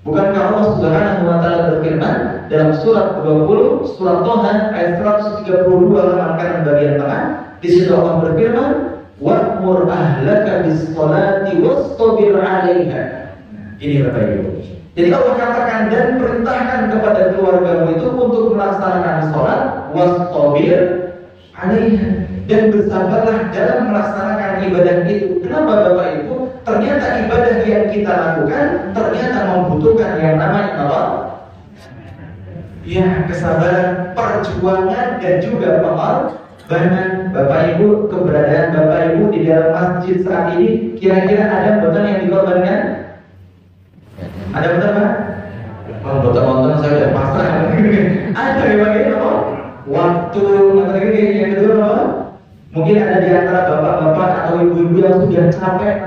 Bukankah Allah Subhanahu wa ta'ala berfirman dalam surat 20, surat Toha ayat 132 halaman kanan bagian tengah, di situ Allah berfirman, wa'mur ahlaka bis-sholati wastabir 'alaiha. ini Bapak Ibu. Jadi Allah katakan dan perintahkan kepada keluargamu itu untuk melaksanakan sholat wastabir alaiha, dan bersabarlah dalam melaksanakan ibadah itu. Kenapa Bapak Ibu? Ternyata ibadah yang kita lakukan ternyata membutuhkan yang namanya apa? Ya, kesabaran, perjuangan, dan juga pengorbanan. Bapak Ibu, keberadaan Bapak Ibu di dalam masjid saat ini kira-kira ada betul yang dikorbankan? Ada betul Pak? Oh, betul-betul saya udah pasrah. Ada memang ini apa? Waktu yang kedua apa? Mungkin ada di antara bapak-bapak atau ibu-ibu yang sudah capek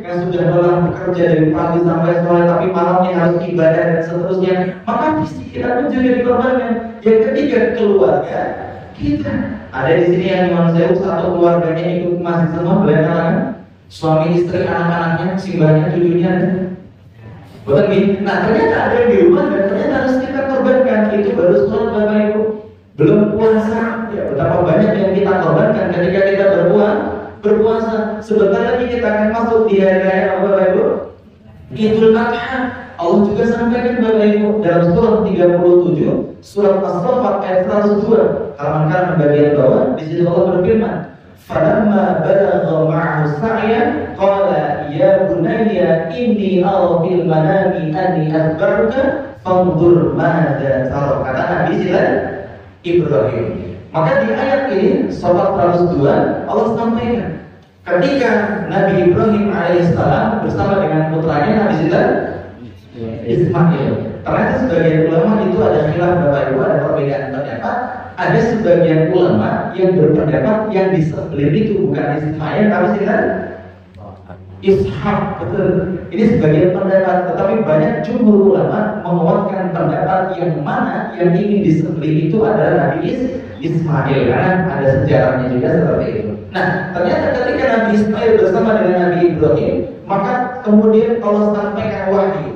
yang sudah lelah bekerja dari pagi sampai sore, tapi malamnya harus ibadah dan seterusnya. Maka fisik kita pun juga dikorbankan. Yang ketiga, keluarga kita. Ada di sini yang manusia satu keluarganya ikut masih semua, boleh kan? Suami, istri, anak-anaknya, simbahnya, cucunya. Betul nih. Nah ternyata ada yang di rumah dan ternyata harus kita korbankan. Itu baru sholat Bapak Ibu. Belum puasa. Ya betapa banyak yang kita korbankan ketika kita berpuasa. Sebentar lagi kita akan masuk di hari raya Bapak Ibu, Idul Adha. Allah juga sampaikan Bapak Ibu dalam surah 37, surat As-Saffat ayat 102, halaman bagian bawah. Di situ Allah berfirman, "Falamma balagha ma'ahu sa'ya qala ya bunayya inni ara fil manami anni azbaruka fanzur madza tara." Kata Nabi Ibrahim. Maka di ayat ini surat 102 Allah sampaikan ketika Nabi Ibrahim alaihissalam bersama dengan putranya Nabi Ismail. Ternyata sebagian ulama itu ada khilaf Bapak Ibu, ada perbedaan pendapat. Ada sebagian ulama yang berpendapat yang disembelih itu bukan Ismail tapi Ishak. Betul. Ini sebagian pendapat, tetapi banyak jumhur ulama menguatkan pendapat yang mana yang ingin disembelih itu adalah Nabi Ismail, karena ada sejarahnya juga seperti itu. Nah, ternyata ketika Nabi Ismail bersama dengan Nabi Ibrahim, maka kemudian Allah sampaikan wahyu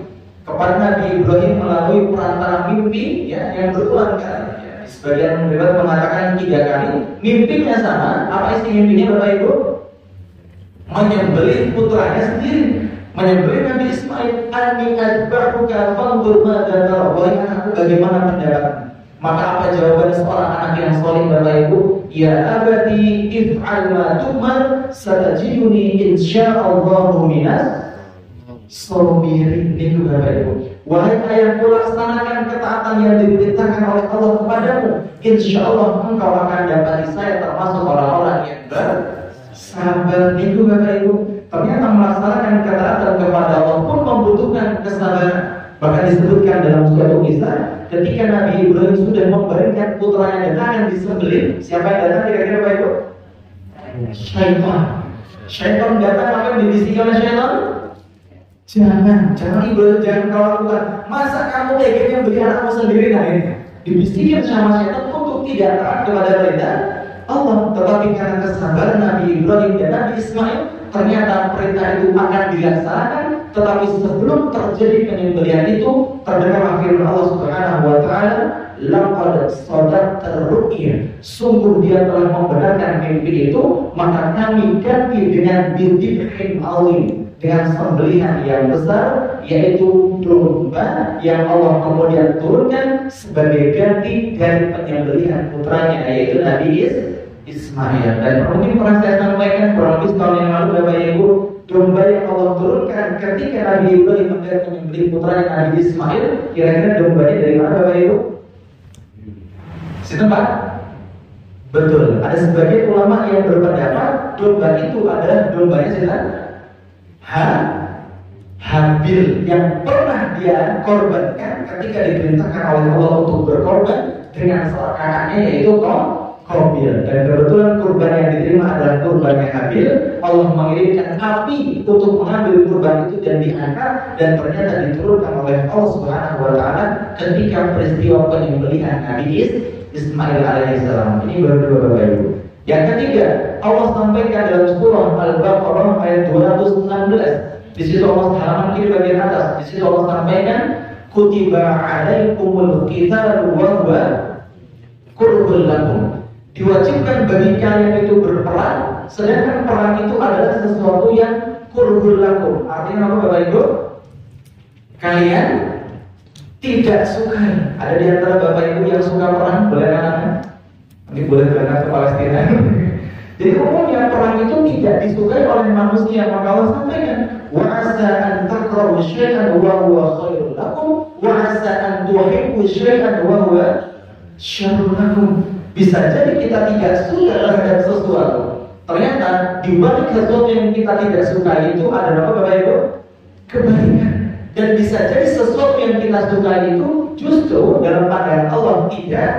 kepada Nabi Ibrahim melalui perantara mimpi yang berulang kali. Sebagian riwayat mengatakan 3 kali. Mimpinya sama. Apa isi mimpinya Bapak Ibu? Menyembelih putranya sendiri, menyembelih Nabi Ismail. Ani azbahuka fanzur madza tara. Wahai anakku, bagaimana pendapatmu? Maka apa jawaban seorang anak yang saleh Bapak Ibu? Ya abati if'al ma tu'mar satajiduni insyaallahu minas sabirin. Itu Bapak Ibu. Wahai ayahku, laksanakan ketaatan yang diperintahkan oleh Allah kepadamu. Insyaallah engkau akan dapati saya termasuk orang-orang yang bersabar. Itu Bapak Ibu. Ternyata melaksanakan ketaatan kepada Allah pun membutuhkan kesabaran. Bahkan disebutkan dalam suatu kisah ketika Nabi Ibrahim sudah memberikan putranya dan akan disembelih, siapa yang datang kira-kira Bapak Ibu? Syaitan. Syaitan datang, akan dibisikkan oleh syaitan. Jangan Ibrahim, jangan kau lakukan. Masa kamu tega beli anakmu sendiri? Nah ini dibisikin sama syaitan untuk tidak taat kepada perintah Allah. Tetapi karena kesabaran Nabi Ibrahim dan Nabi Ismail, ternyata perintah itu akan dilaksanakan. Tetapi sebelum terjadi penyembelihan itu, terdengar firman Allah Subhanahu wa taala, laqad sadaqta ru'ya. Sungguh dia telah membenarkan mimpi itu, maka kami ganti dengan bidibhin alim, dengan sembelihan yang besar, yaitu domba yang Allah kemudian turunkan sebagai ganti dari penyembelihan putranya, yaitu Nabi Ismail. Dan mungkin pernah saya sampaikan kurang lebih tahun yang lalu Bapak Ibu, domba yang Allah turunkan ketika Nabi Ibrahim menyembelih putranya Nabi Ismail, kira-kira dombanya dari mana Bapak Ibu? Setempat? Betul. Ada sebagian ulama yang berpendapat domba itu adalah dombanya Habil yang pernah dia korbankan ketika diperintahkan oleh Allah untuk berkorban dengan seorang kakaknya, yaitu Qabil. Dan kebetulan kurban yang diterima adalah kurbannya Habil. Allah mengirimkan api untuk mengambil kurban itu dan diangkat, dan ternyata diturunkan oleh Allah Subhanahu wa taala ketika peristiwa penyembelihan Nabi Ismail alaihissalam. Ini baru dua Bapak Ibu. Yang ketiga, Allah sampaikan dalam surah Al-Baqarah ayat 216. Di situ Allah halaman kiri bagian atas. Di situ Allah sampaikan, kutiba alaikumul qitalu wa huwa kurhul lakum. Diwajibkan bagi kalian itu berperang, sedangkan perang itu adalah sesuatu yang kurhul lakum. Artinya apa Bapak Ibu? kalian tidak sukai. Ada di antara bapak ibu yang suka perang? Boleh kan? Nanti boleh berangkat ke Palestina. Jadi umumnya perang itu tidak disukai oleh manusia. Maka Allah sampaikan, wa asa an takrahu syai'an wa huwa khairul lakum wa asa an tuhibbu syai'an wa huwa syarrul lakum. Bisa jadi kita tidak suka terhadap sesuatu. Ternyata di balik sesuatu yang kita tidak suka itu ada apa Bapak Ibu? Kebaikan. Dan bisa jadi sesuatu yang kita suka itu justru dalam pandangan Allah tidak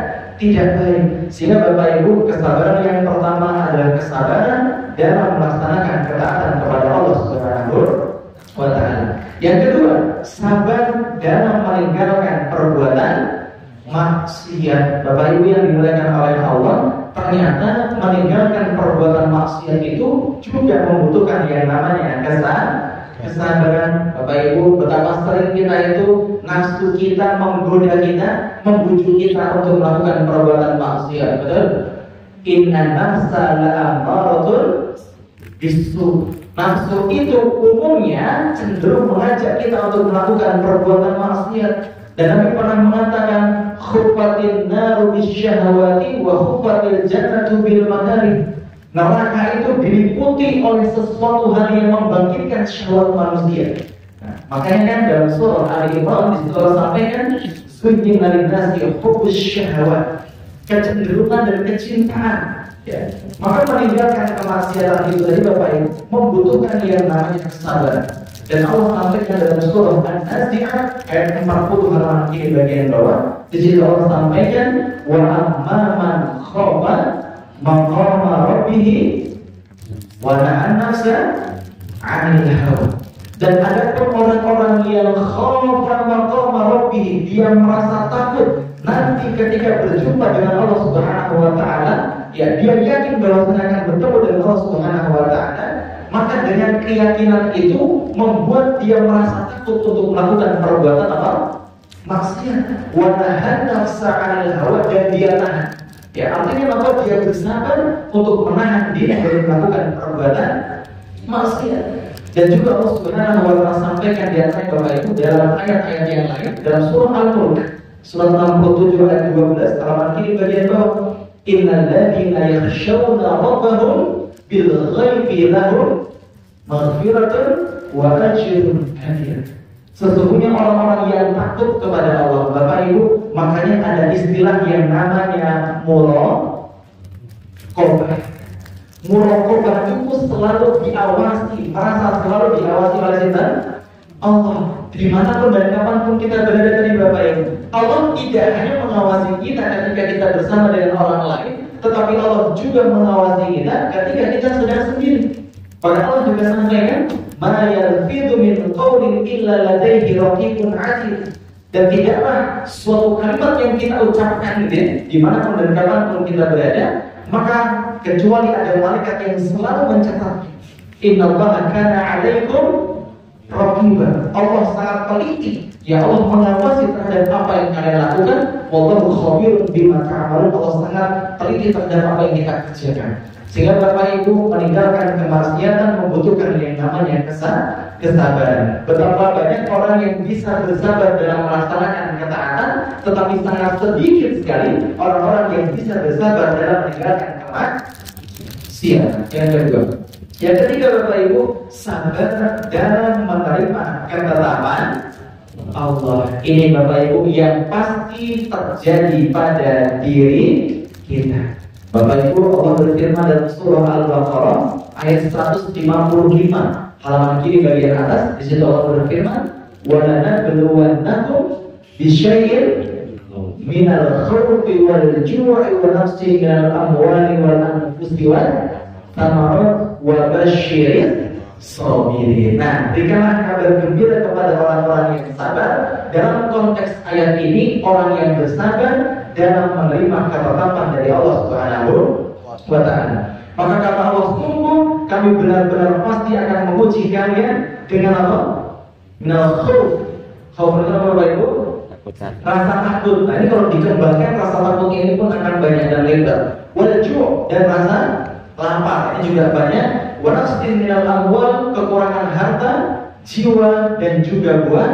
baik. Sehingga Bapak Ibu, kesabaran yang pertama adalah kesabaran dalam melaksanakan ketaatan kepada Allah Subhanahu wa Ta'ala. Yang kedua, sabar dalam meninggalkan perbuatan maksiat. Bapak Ibu yang dimuliakan oleh Allah, ternyata meninggalkan perbuatan maksiat itu juga membutuhkan yang namanya kesabaran. Bapak Ibu, betapa sering kita itu nafsu kita menggoda kita, membujuk kita untuk melakukan perbuatan maksiat. Betul? Inna nafsa la'amaratun bisu. Nafsu itu umumnya cenderung mengajak kita untuk melakukan perbuatan maksiat. Dan Nabi pernah mengatakan, khuffatin naru bisyahawati wa khuffatil jannatu bil makari. Neraka itu diliputi oleh sesuatu hal yang membangkitkan syahwat manusia. Nah, makanya kan dalam surah Ali Imran di situ Allah sampaikan, zuyyina lin-nasi hubbus syahawat, kecenderungan dan kecintaan. Ya. Maka meninggalkan kemaksiatan itu tadi Bapak Ibu membutuhkan yang namanya kesabaran. Dan Allah sampaikan dalam surah An-Nazi'at ayat 40 halaman kiri bagian bawah. Di situ Allah sampaikan, wa amma man khafa maqama rabbih wa nahana nafsa 'anil hawa. Dan ada orang-orang yang khafa maqama rabbih, dia merasa takut nanti ketika berjumpa dengan Allah Subhanahu wa Ta'ala, ya dia yakin bahwa akan bertemu dengan Allah Subhanahu wa Ta'ala. Maka dengan keyakinan itu membuat dia merasa takut untuk melakukan perbuatan apa? Maksiat. Wa nahana nafsa 'anil hawa, dan dia tahan. Ya, artinya apa? Dia bersabar untuk menahan diri dari melakukan perbuatan maksiat. Dan juga Allah Subhanahu wa Ta'ala sampaikan di antara Bapak Ibu dalam ayat-ayat yang lain dalam surah Al-Mulk surat 67 ayat 12 halaman kiri bagian bawah, innal ladzina yakhshawna rabbahum bil ghaibi lahum maghfiratun wa ajrun kabir. Sesungguhnya orang-orang yang takut kepada Allah, Bapak Ibu, makanya ada istilah yang namanya muraqabah. Muraqabah itu selalu diawasi, merasa selalu diawasi oleh setan Allah. Di mana pun dan kapanpun kita berada tadi Bapak Ibu, Allah tidak hanya mengawasi kita ketika kita bersama dengan orang lain, tetapi Allah juga mengawasi kita ketika kita sedang sendiri. Pada Allah juga sampaikan, ma yalfidu min qawlin illa ladaihi raqibun 'atid. Dan tidaklah suatu kalimat yang kita ucapkan di mana pun dan kapanpun kita berada, maka kecuali ada malaikat yang selalu mencatat. Innallaha kana 'alaikum raqiba. Allah sangat teliti. Ya, Allah mengawasi terhadap apa yang kalian lakukan. Wallahu khabirun bima ta'malun. Allah sangat teliti terhadap apa yang kita kerjakan. Sehingga Bapak Ibu meninggalkan kemaksiatan membutuhkan yang namanya kesabaran. Betapa banyak orang yang bisa bersabar dalam melaksanakan ketaatan, tetapi sangat sedikit sekali orang-orang yang bisa bersabar dalam meninggalkan kemaksiatan. Yang kedua, yang ketiga Bapak Ibu, sabar dalam menerima ketetapan Allah. Ini Bapak Ibu yang pasti terjadi pada diri kita. Bapak Ibu, Allah berfirman dalam surah Al-Baqarah ayat 155 halaman kiri bagian atas. Di situ Allah berfirman, wa lanabluwannakum bisyai'in minal khawfi wal ju'i wa nafsi minal amwali wal anfusi wal thamarat wa basyiris sabirin. Nah, berikanlah kabar gembira kepada orang-orang yang sabar. Dalam konteks ayat ini, orang yang bersabar dalam menerima ketetapan dari Allah Subhanahu wa Ta'ala. Maka kata Allah, sungguh kami benar-benar pasti akan menguji kalian dengan apa? Minal khawf. Khawf itu apa Bapak Ibu? Rasa takut. Nah, ini kalau dikembangkan rasa takut ini pun akan banyak dan lebar. Wal ju' dan rasa lapar ini juga banyak. Wa nafsin minal amwal, kekurangan harta, jiwa dan juga buah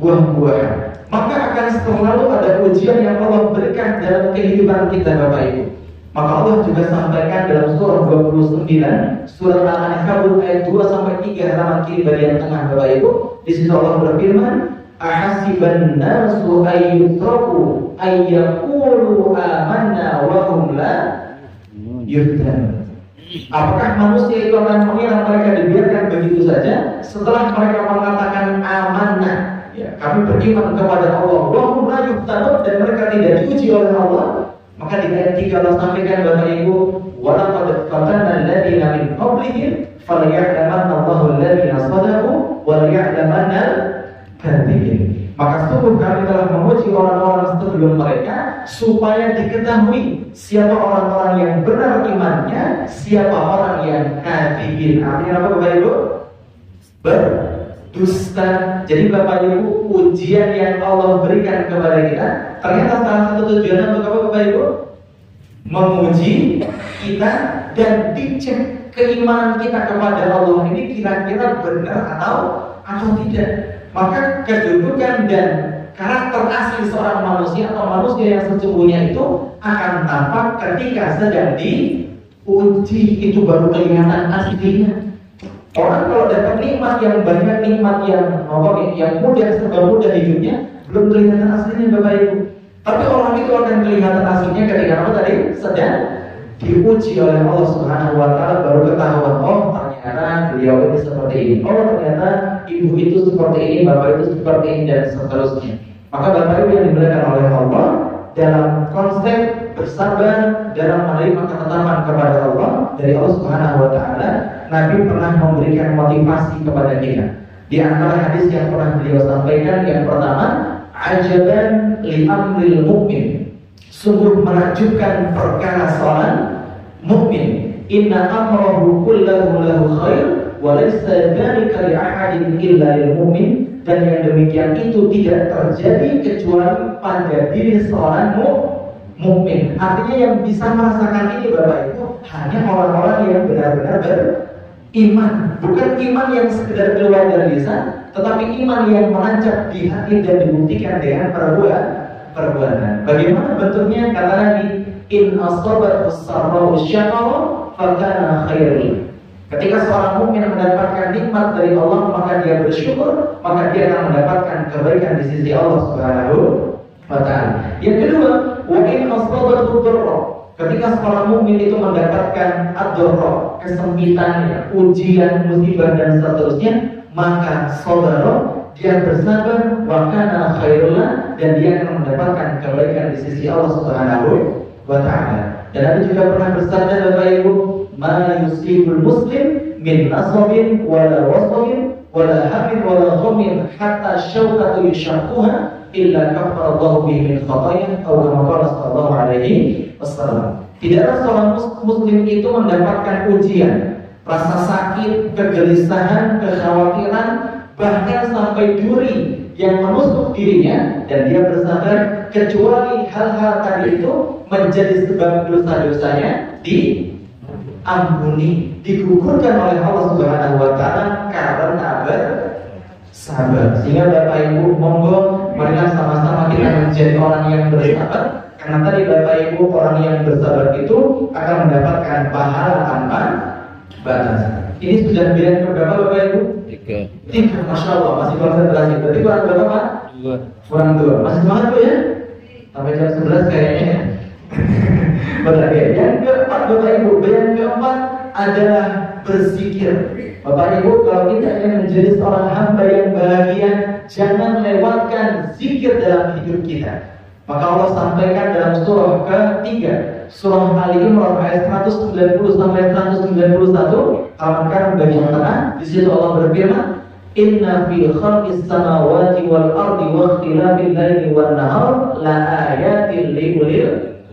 buah-buahan. Maka akan selalu ada ujian yang Allah berikan dalam kehidupan kita Bapak Ibu. Maka Allah juga sampaikan dalam surah 29, surah Al-Ankabut ayat 2-3 halaman kiri bagian tengah Bapak Ibu. Di situ Allah berfirman, ahasiban nasu ayyutraku ayyaqulu amanna wa hum la yuftanun. Apakah manusia itu akan mengira mereka dibiarkan begitu saja setelah mereka mengatakan amanah, ya, kami beriman kepada Allah, wa hum la yuftanun, dan mereka tidak diuji oleh Allah? Maka di ayat 3 Allah sampaikan Bapak Ibu, wa laqad fatanna alladziina min qablihim falya'lamanna Allahu alladziina shadaqu wa liya'lamanna al-kadhibin. Maka sungguh kami telah menguji orang-orang sebelum mereka supaya diketahui siapa orang-orang yang benar imannya, siapa orang yang kadzibin. Artinya apa Bapak Ibu? Berdusta. Jadi Bapak Ibu, ujian yang Allah berikan kepada kita ternyata salah satu tujuannya untuk apa Bapak Ibu? Menguji kita dan dicek keimanan kita kepada Allah ini kira-kira benar atau tidak. Maka kedudukan dan karakter asli seorang manusia atau manusia yang sesungguhnya itu akan tampak ketika sedang diuji. Itu baru kelihatan aslinya. Orang kalau dapat nikmat yang banyak, nikmat yang mudah, serba mudah hidupnya, belum kelihatan aslinya Bapak Ibu. Tapi orang itu akan kelihatan aslinya ketika apa tadi? Sedang diuji oleh Allah Subhanahu wa Ta'ala, baru ketahuan, oh ternyata beliau ini seperti ini, oh ternyata ibu itu seperti ini, bapak itu seperti ini, dan seterusnya. Maka Bapak Ibu yang dimuliakan oleh Allah, dalam konsep bersabar dalam menerima ketetapan kepada Allah dari Allah Subhanahu wa Ta'ala, Nabi pernah memberikan motivasi kepada kita. Di antara hadis yang pernah beliau sampaikan, yang pertama, ajaban li amril mu'min, sungguh menakjubkan perkara seorang mukmin. Inna amrahu kullahu lahu khair wa laysa dzalika li ahadin illa lil mu'min. Dan yang demikian itu tidak terjadi kecuali pada diri seorang mukmin. Artinya yang bisa merasakan ini Bapak Ibu hanya orang-orang yang benar-benar beriman. Bukan iman yang sekedar keluar dari lisan, tetapi iman yang menancap di hati dan dibuktikan dengan perbuatan. Bagaimana bentuknya? Kata Nabi, in asabat as-sarra'u syakara fakana khairul. Ketika seorang mukmin mendapatkan nikmat dari Allah, maka dia bersyukur, maka dia akan mendapatkan kebaikan di sisi Allah Subhanahu wa Ta'ala. Yang kedua, wa in asabathu dharra. Ketika seorang mukmin itu mendapatkan ad-dharra, kesempitan, ujian, musibah dan seterusnya, maka saudara, dia bersabar, wa kana khairullah, dan dia akan mendapatkan kebaikan di sisi Allah Subhanahu wa Ta'ala. Dan Nabi juga pernah bersabda Bapak Ibu, ma yusibul muslim min nasabin wala wasabin wala hamin wala ghamin hatta syaukatu yushaquha illa kafara Allahu bihi min khataya atau kama qala sallallahu alaihi wasallam. Tidaklah seorang muslim itu mendapatkan ujian, rasa sakit, kegelisahan, kekhawatiran, bahkan sampai duri yang menusuk dirinya, dan dia bersabar, kecuali hal-hal tadi itu menjadi sebab dosa-dosanya diampuni, digugurkan oleh Allah Subhanahu wa Ta'ala karena bersabar. Sehingga Bapak Ibu, monggo marilah sama-sama kita menjadi orang yang bersabar. Karena tadi Bapak Ibu, orang yang bersabar itu akan mendapatkan pahala tanpa batas. Ini sudah bilang berapa Bapak Ibu? 3. Masya Allah, masih konsentrasi. Berarti kurang berapa Pak? 2. Kurang 2. Masih semangat Bu ya? Sampai jam 11 kayaknya ya. Benar ya. Yang keempat Bapak Ibu, yang keempat adalah berzikir. Bapak Ibu, kalau kita ingin menjadi seorang hamba yang bahagia, jangan lewatkan zikir dalam hidup kita. Maka Allah sampaikan dalam surah ketiga, surah Ali Imran ayat 190 sampai 191, halaman bagian tengah. Di situ Allah berfirman, inna fi khalqis samawati wal ardi wa ikhtilafil laili wan nahar la ayatin li ulil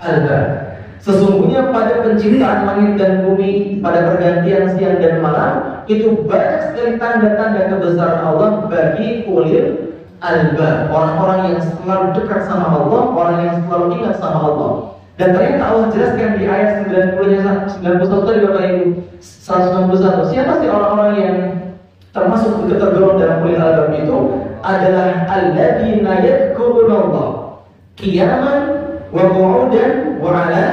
albab. Sesungguhnya pada penciptaan langit dan bumi, pada pergantian siang dan malam, itu banyak sekali tanda-tanda kebesaran Allah bagi ulil albab, orang-orang yang selalu dekat sama Allah, orang yang selalu ingat sama Allah. Dan ternyata Allah jelaskan di ayat 91 tadi Bapak Ibu, 191. Siapa sih orang-orang yang termasuk tergolong dalam ulil albab itu? adalah alladzina yadhkurunallah qiyaman wa qu'udan wa 'ala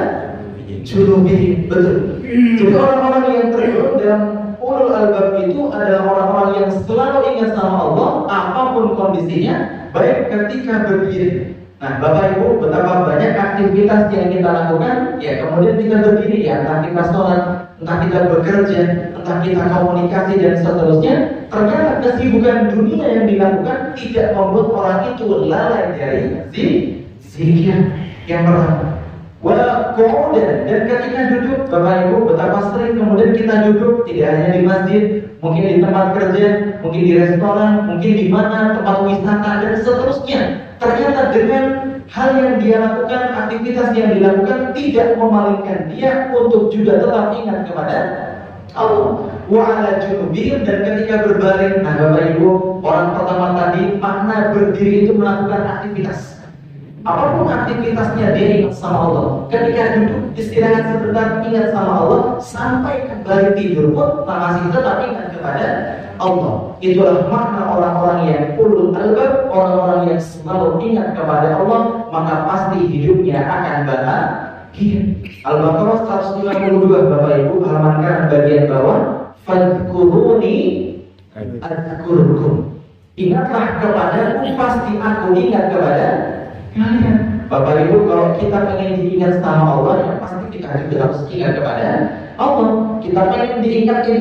junubihim. Betul. Jadi orang-orang yang tergolong dalam ulul albab itu adalah orang-orang yang selalu ingat sama Allah apapun kondisinya, baik ketika berdiri. Nah, Bapak Ibu, betapa banyak aktivitas yang kita lakukan, ya kemudian kita berdiri, ya entah kita sholat, entah kita bekerja, entah kita komunikasi dan seterusnya. Ternyata kesibukan dunia yang dilakukan tidak membuat orang itu lalai dari zikir. Yang pertama, wa qu'udan, dan ketika duduk, Bapak Ibu, betapa sering kemudian kita duduk tidak hanya di masjid, mungkin di tempat kerja, mungkin di restoran, mungkin di mana tempat wisata dan seterusnya. Ternyata dengan hal yang dia lakukan, aktivitas yang dilakukan tidak memalingkan dia untuk juga tetap ingat kepada Allah. Wa 'ala junubihim, dan ketika berbaring. Nah, Bapak Ibu, orang pertama tadi makna berdiri itu melakukan aktivitas. Apapun aktivitasnya dia ingat sama Allah. Ketika duduk istirahat sebentar ingat sama Allah, sampai kembali tidur pun masih tetap ingat kepada Allah. Itulah makna orang-orang yang ulul albab, orang-orang yang selalu ingat kepada Allah, maka pasti hidupnya akan bahagia. Al-Baqarah 152, Bapak Ibu, halaman kanan bagian bawah. Fadhkuruni adzkurkum. Ingatlah kepadaku, pasti aku ingat kepada kalian. Bapak Ibu, kalau kita pengen diingat sama Allah, ya pasti kita juga harus ingat kepada Allah. Kita pengen diingatin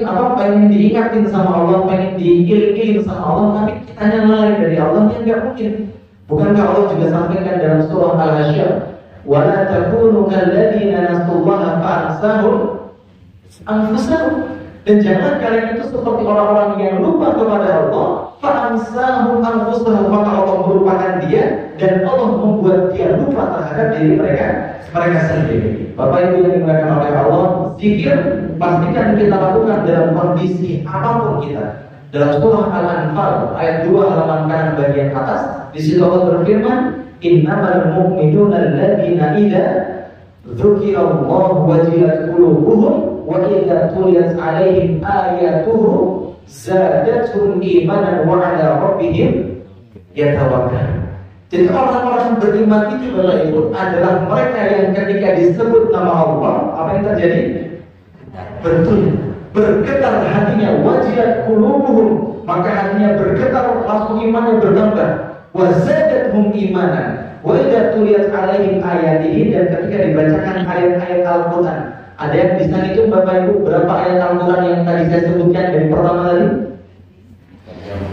sama Allah, pengen diiling-iling sama Allah, tapi kitanya lalai dari Allah, ya nggak mungkin. Bukankah Allah juga sampaikan dalam surah Al-Hasyr, wa la takunu kalladzina nasullaha fa'ansahum anfusahum. Dan jangan kalian itu seperti orang-orang yang lupa kepada Allah, fa'ansahum anfusahum, maka Allah melupakan dia dan Allah membuat dia lupa terhadap diri mereka sendiri. Bapak Ibu yang dimuliakan oleh Allah, zikir pastikan kita lakukan dalam kondisi apapun kita. Dalam surah Al-Anfal ayat 2 halaman kanan bagian atas, di situ Allah berfirman, innamal mu'minuna alladzina idza dzukirallahu wajilat qulubuhum wa idza tuliyat 'alaihim ayatuhu zadatuhum imanan wa 'ala rabbihim yatawakkalun. Jadi orang-orang beriman itu, Bapak Ibu, adalah mereka yang ketika disebut nama Allah, apa yang terjadi? Betul, bergetar hatinya, wajilat qulubuhum, maka hatinya bergetar, langsung imannya bertambah. Wa zadatuhum imanan wa idza tuliyat 'alaihim ayatihi, dan ketika dibacakan ayat-ayat Al-Qur'an. Ada yang bisa hitung, Bapak Ibu, berapa ayat Al-Qur'an yang tadi saya sebutkan dari pertama tadi?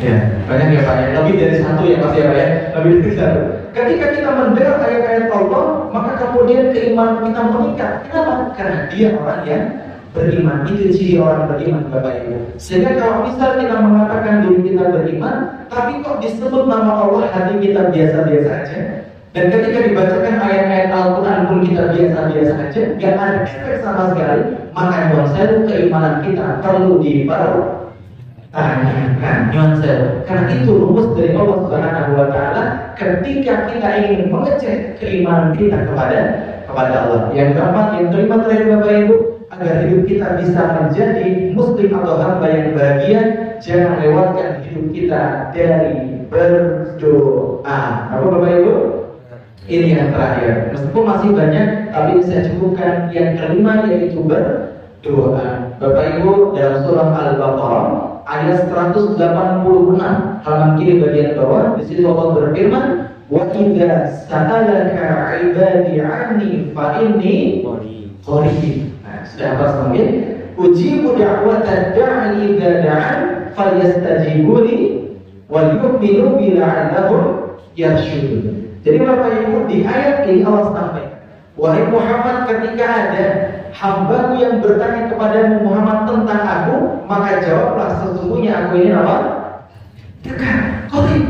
Ya, banyak ya Pak ya, lebih dari satu ya pasti ya Pak ya, lebih dari satu. Ketika kita mendengar ayat-ayat Allah, maka kemudian keimanan kita meningkat. Kenapa? Karena dia orang yang beriman. Itu ciri orang beriman, Bapak Ibu. Sehingga kalau misal kita mengatakan diri kita beriman, tapi kok disebut nama Allah, hati kita biasa-biasa aja. Dan ketika dibacakan ayat-ayat Al-Quran pun kita biasa-biasa aja, gak ada efek sama sekali. Maka keimanan kita perlu diperlukan. Karena itu rumus dari Allah Subhanahu wa Ta'ala ketika kita ingin mengecek keimanan kita kepada Allah. Yang keempat, yang kelima terakhir Bapak Ibu, agar hidup kita bisa menjadi muslim atau hamba yang bahagia, jangan lewatkan hidup kita dari berdoa. Apa Bapak Ibu? Ini yang terakhir. Meskipun masih banyak, tapi saya cukupkan yang kelima, yaitu berdoa. Bapak Ibu, dalam surah Al-Baqarah ayat 186 halaman kiri bagian bawah, di situ Allah berfirman, wa idza sa'alaka 'ibadi 'anni fa inni qarib. Nah, sudah apa semuanya? Ujibu da'watad da'i idza da'an falyastajibuli wal yu'minu bi la'allahum yarshudun. Jadi Bapak Ibu, di ayat ini Allah sampaikan, wahai Muhammad, ketika ada hambaku yang bertanya kepadamu Muhammad tentang aku, maka jawablah, sesungguhnya aku ini apa? Dekat, qarib.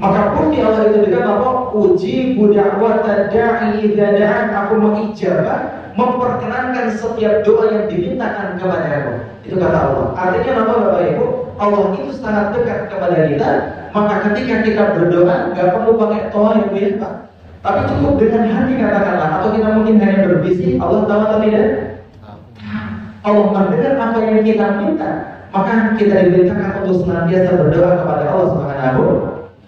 Maka bukti Allah itu dekat apa? Uji da'watad da'i idza da'an, aku mengijabah, memperkenankan setiap doa yang dimintakan kepada aku. Itu kata Allah. Artinya apa Bapak Ibu? Allah itu sangat dekat kepada kita. Maka ketika kita berdoa, nggak perlu pakai doa yang biasa, tapi cukup dengan hati katakanlah. Atau kita mungkin hanya berbisik, Allah tahu atau tidak? Allah mendengar apa yang kita minta. Maka kita diberitakan untuk senantiasa berdoa kepada Allah Subhanahu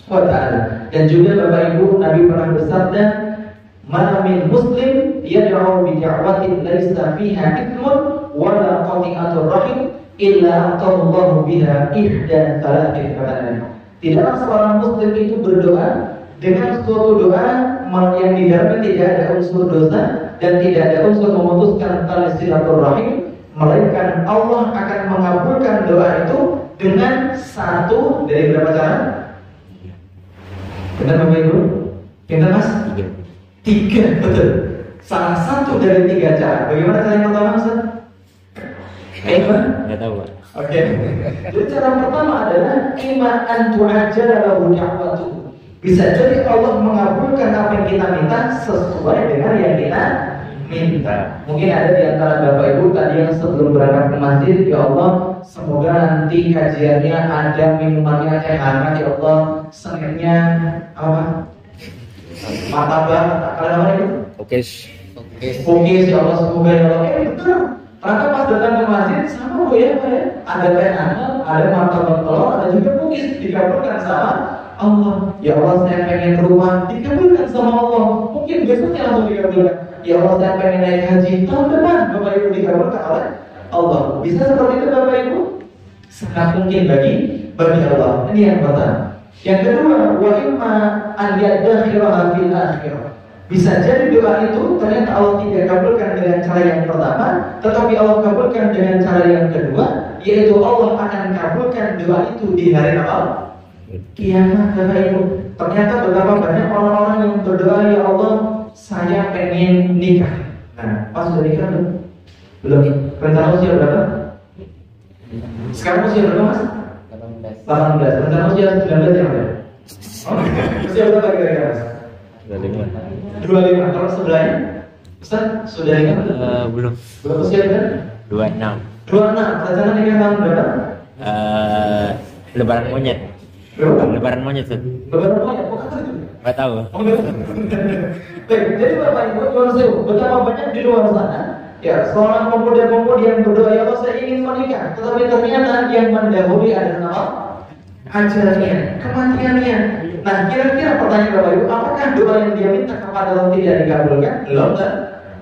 wa ta'ala. Dan juga Bapak Ibu, Nabi pernah bersabda, "Man min muslim yad'u bi da'watin laisa fiha ithmun wa la qati'atur rahim illa atallahu biha ihda thalathin." Tidaklah seorang muslim itu berdoa dengan suatu doa yang di dalamnya tidak ada unsur dosa dan tidak ada unsur memutuskan tali silaturahim, melainkan Allah akan mengabulkan doa itu dengan satu dari berapa cara? Benar Bapak Ibu? Benar Mas? Tiga, betul. Salah satu dari tiga cara. Bagaimana cara yang pertama Ustaz? Nggak tahu Pak. Oke. Jadi cara pertama adalah ima an tu'ajjala lahu da'watu. Bisa jadi Allah mengabulkan apa yang kita minta sesuai dengan yang kita minta. Mungkin ada di antara Bapak Ibu tadi yang sebelum berangkat ke masjid, ya Allah, semoga nanti kajiannya ada minumannya teh hangat, ya Allah, senengnya apa? Martabak, apa namanya? Oke. Ya Allah, semoga ya Allah. Betul. Ternyata pas datang ke masjid sama Bu ya, Pak ya. Ada teh hangat, ada martabak telur, ada juga cookies, dikabulkan sama Allah. Ya Allah, saya pengen rumah, dikabulkan sama Allah. Mungkin besoknya langsung dikabulkan. Ya Allah, saya pengen naik haji, tahun depan Bapak Ibu dikabulkan oleh Allah. Bisa seperti itu Bapak Ibu? Sangat mungkin bagi Allah. Ini yang pertama. Yang kedua, wa imma an yadakhiraha fil akhirah. Bisa jadi doa itu ternyata Allah tidak kabulkan dengan cara yang pertama, tetapi Allah kabulkan dengan cara yang kedua, yaitu Allah akan kabulkan doa itu di hari apa? Kiamat Bapak Ibu. Ternyata betapa banyak orang-orang yang berdoa, ya Allah, saya pengen nikah. Nah, pas sudah nikah belum? Belum. Rencana usia berapa? Sekarang usia berapa Mas? 18. Rencana usia 19 ya Mas? Oh, usia berapa kira-kira Mas? 25. Kalau sebelahnya? Ustaz, sudah nikah belum? Belum. Berapa usia kan? 26. 26. Rencana nikah tahun berapa? Lebaran monyet. Lebaran monyet tuh. Lebaran monyet, kok kata itu? Nggak tahu. Baik, jadi Bapak Ibu, betapa banyak di luar sana ya seorang pemuda-pemudi yang berdoa, ya Allah saya ingin menikah, tetapi ternyata yang mendahului adalah apa? Ajalnya, kematiannya. Nah, kira-kira pertanyaan Bapak Ibu, apakah doa yang dia minta kepada Allah tidak dikabulkan? Belum kan?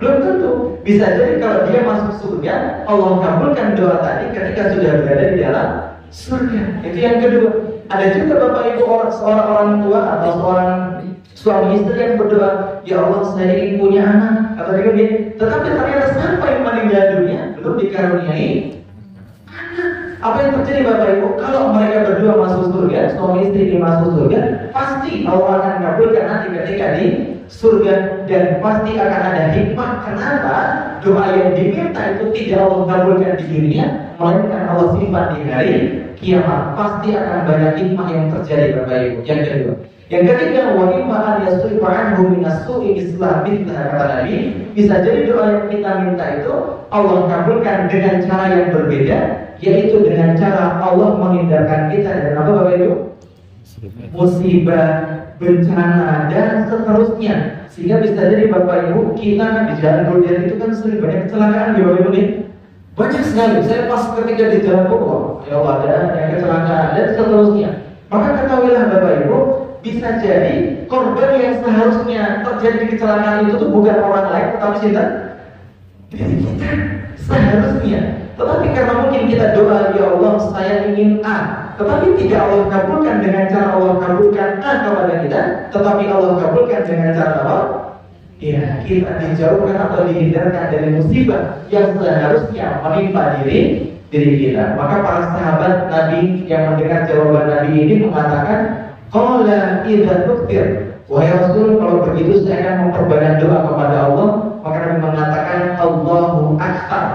Belum tentu. Bisa jadi kalau dia masuk surga, Allah kabulkan doa tadi ketika sudah berada di dalam surga. Itu yang kedua. Ada juga Bapak Ibu seorang orang tua atau seorang suami istri yang berdoa, ya Allah saya ingin punya anak atau begini, tetapi ternyata sampai meninggal dunia belum dikaruniai anak. Apa yang terjadi Bapak Ibu? Kalau mereka berdua masuk surga, suami istri ini masuk surga, pasti Allah akan kabulkan nanti ketika di surga, dan pasti akan ada hikmah kenapa doa yang diminta itu tidak Allah kabulkan di dunia, melainkan Allah simpan di hari kiamat. Pasti akan banyak hikmah yang terjadi Bapak Ibu. Yang kedua, yang ketiga, wa imma an yasrifa anhu min as-su'i islah mithla, kata Nabi, bisa jadi doa yang kita minta itu Allah kabulkan dengan cara yang berbeda, yaitu dengan cara Allah menghindarkan kita dari apa Bapak Ibu? Musibah, bencana, dan seterusnya. Sehingga bisa jadi Bapak Ibu, kita di jalan Golden itu kan sering banyak kecelakaan ya Bapak Ibu nih. Banyak sekali. Saya pas ketika di jalan Bogor, ya Allah, ada yang kecelakaan dan seterusnya. Maka ketahuilah Bapak Ibu, bisa jadi korban yang seharusnya terjadi kecelakaan itu tuh bukan orang lain, tetapi kita seharusnya. Tetapi karena mungkin kita doa, ya Allah saya ingin A, tetapi tidak Allah kabulkan dengan cara Allah kabulkan A kepada kita, tetapi Allah kabulkan dengan cara apa? Ya, kita dijauhkan atau dihindarkan dari musibah yang seharusnya menimpa diri kita. Maka para sahabat Nabi yang mendengar jawaban Nabi ini mengatakan, qala idza tuktir, wahai Rasul, kalau begitu saya akan memperbanyak doa kepada Allah. Maka Nabi mengatakan, Allahu akbar,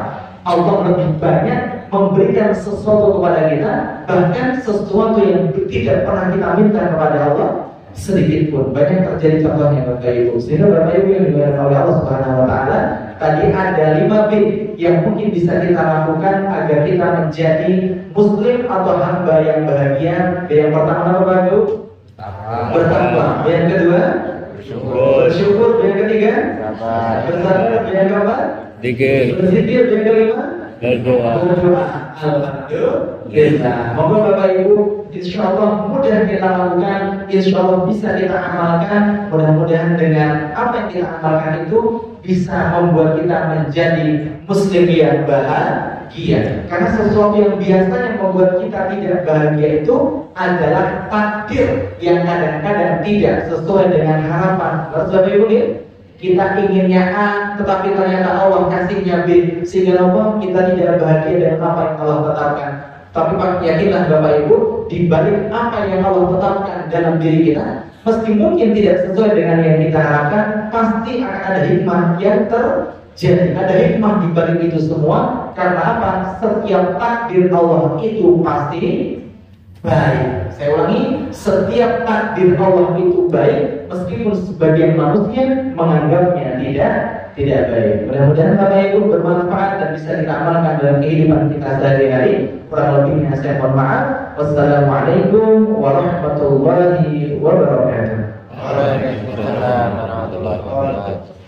Allah lebih banyak memberikan sesuatu kepada kita, bahkan sesuatu yang tidak pernah kita minta kepada Allah sedikit pun. Banyak terjadi contohnya Bapak Ibu. Sehingga Bapak Ibu yang dimuliakan oleh Allah Subhanahu wa taala, tadi ada 5 B yang mungkin bisa kita lakukan agar kita menjadi muslim atau hamba yang bahagia. Yang pertama apa Bapak Ibu? Bertakwa. Yang kedua, bersyukur. Yang ketiga, bersabar. Yang keempat, berzikir. Yang kelima, Berdoa. Alhamdulillah. Moga Bapak Ibu, insya Allah mudah kita lakukan, insya Allah bisa kita amalkan. Mudah-mudahan dengan apa yang kita amalkan itu bisa membuat kita menjadi muslim yang bahagia. Karena sesuatu yang biasanya membuat kita tidak bahagia itu adalah takdir yang kadang-kadang tidak sesuai dengan harapan. Bapak Ibu lihat, kita inginnya A, tetapi ternyata Allah kasihnya B, sehingga Allah kita tidak bahagia dengan apa yang Allah tetapkan. Tapi yakinlah Bapak Ibu, di balik apa yang Allah tetapkan dalam diri kita, meski mungkin tidak sesuai dengan yang kita harapkan, pasti akan ada hikmah yang terjadi. Ada hikmah di balik itu semua. Karena apa? Setiap takdir Allah itu pasti baik. Saya ulangi, setiap takdir Allah itu baik, meskipun sebagian manusia menganggapnya tidak baik. Mudah-mudahan Bapak Ibu bermanfaat dan bisa kita amalkan dalam kehidupan kita sehari-hari. Kurang lebihnya saya mohon maaf. Wassalamualaikum warahmatullahi wabarakatuh. Waalaikumsalam warahmatullahi wabarakatuh.